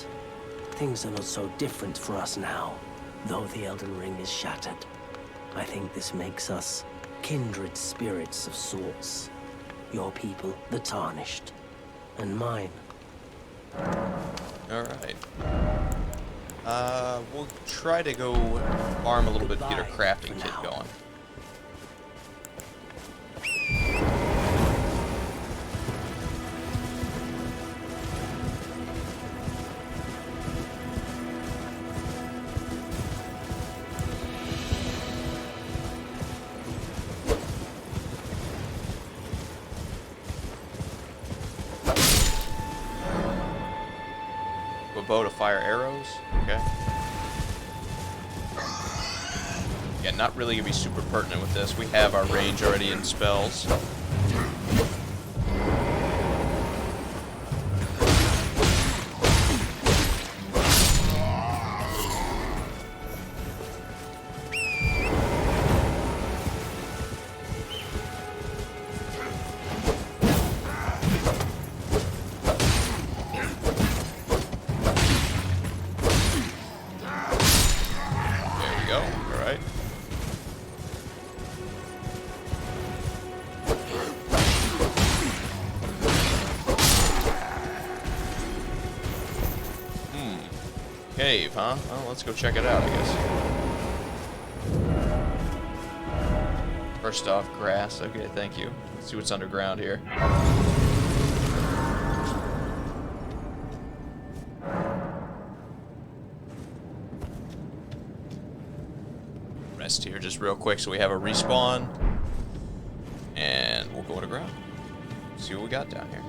things are not so different for us now, though the Elden Ring is shattered. I think this makes us kindred spirits of sorts. Your people, the Tarnished, and mine. Alright. We'll try to go farm a little bit to get our crafting kit going. A bow to fire arrows. Okay. Yeah, not really gonna be super pertinent with this. We have our range already in spells. Cave, huh? Well, let's go check it out, I guess. First off, grass. Okay, thank you. Let's see what's underground here. Rest here just real quick so we have a respawn. And we'll go underground. See what we got down here.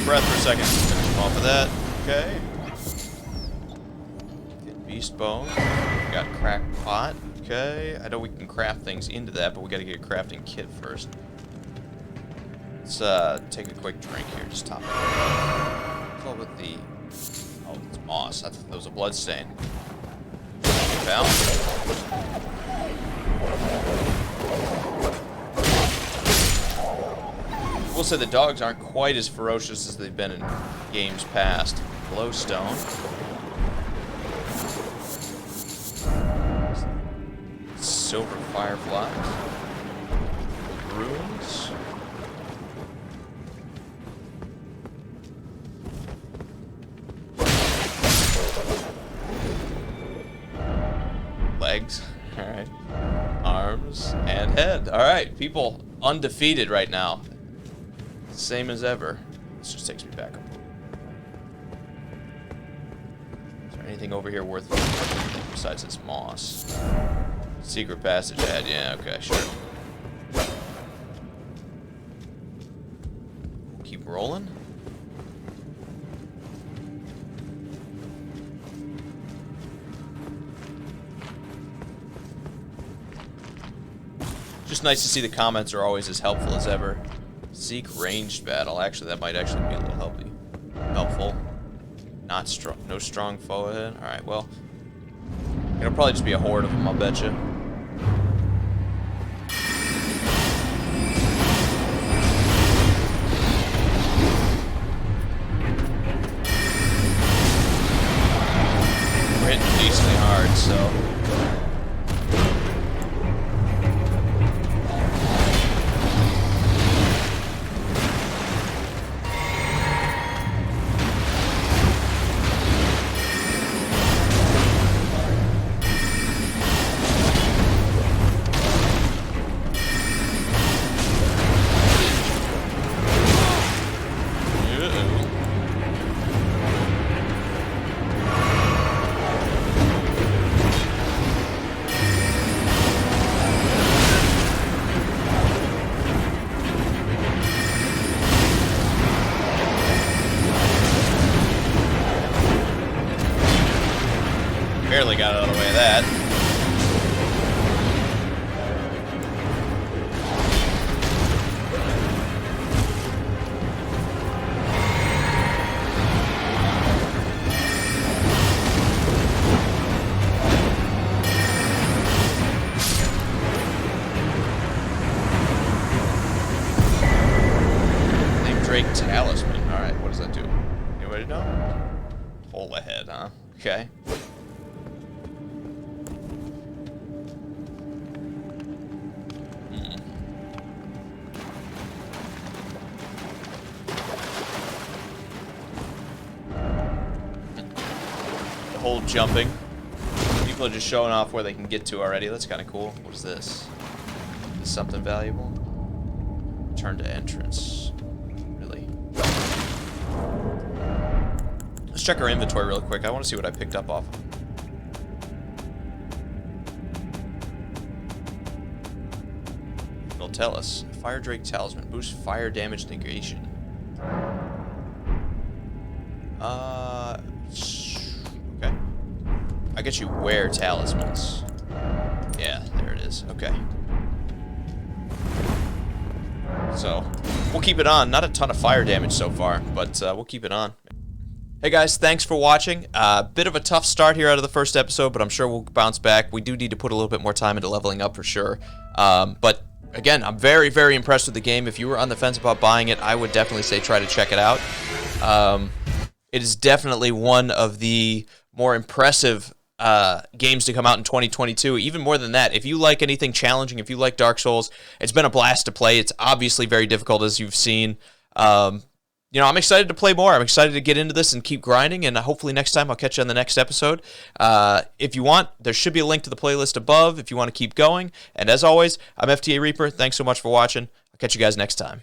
Breath for a second. Finish him off of that. Okay. Get beast bone. We got cracked pot. Okay. I know we can craft things into that, but we gotta get a crafting kit first. Let's take a quick drink here. Just top it. What's all with the... Oh, it's moss. I thought that was a blood stain. Found. We'll say the dogs aren't quite as ferocious as they've been in games past. Glowstone. Silver fireflies. Runes. Legs. Alright. Arms and head. Alright, people undefeated right now. Same as ever. This just takes me back up. Is there anything over here worth besides this moss? Secret passage ahead. Yeah, okay, sure. We'll keep rolling. Just nice to see the comments are always as helpful as ever. Seek ranged battle. Actually, that might actually be a little helpful. Not strong. No strong foe ahead. All right. Well, it'll probably just be a horde of them. I'll bet you. We're hitting decently hard, so. Barely got out of the way of that. Drake Talisman. Alright, what does that do? Anybody know? Hole ahead, huh? Okay. The whole jumping. People are just showing off where they can get to already. That's kind of cool. What is this? Is this something valuable? Turn to entrance. Really? Let's check our inventory real quick. I want to see what I picked up off. It'll tell us. Fire Drake Talisman. Boost fire damage negation. Okay. I guess you wear talismans. Yeah, there it is. Okay. So, we'll keep it on. Not a ton of fire damage so far, but we'll keep it on. Hey guys, thanks for watching. Bit of a tough start here out of the first episode, but I'm sure we'll bounce back. We do need to put a little bit more time into leveling up for sure. But again, I'm very, very impressed with the game. If you were on the fence about buying it, I would definitely say try to check it out. It is definitely one of the more impressive games to come out in 2022. Even more than that, if you like anything challenging, if you like Dark Souls, it's been a blast to play. It's obviously very difficult, as you've seen. You know, I'm excited to play more. I'm excited to get into this and keep grinding, and hopefully next time I'll catch you on the next episode. If you want, there should be a link to the playlist above if you want to keep going. And as always, I'm FTA Reaper. Thanks so much for watching. I'll catch you guys next time.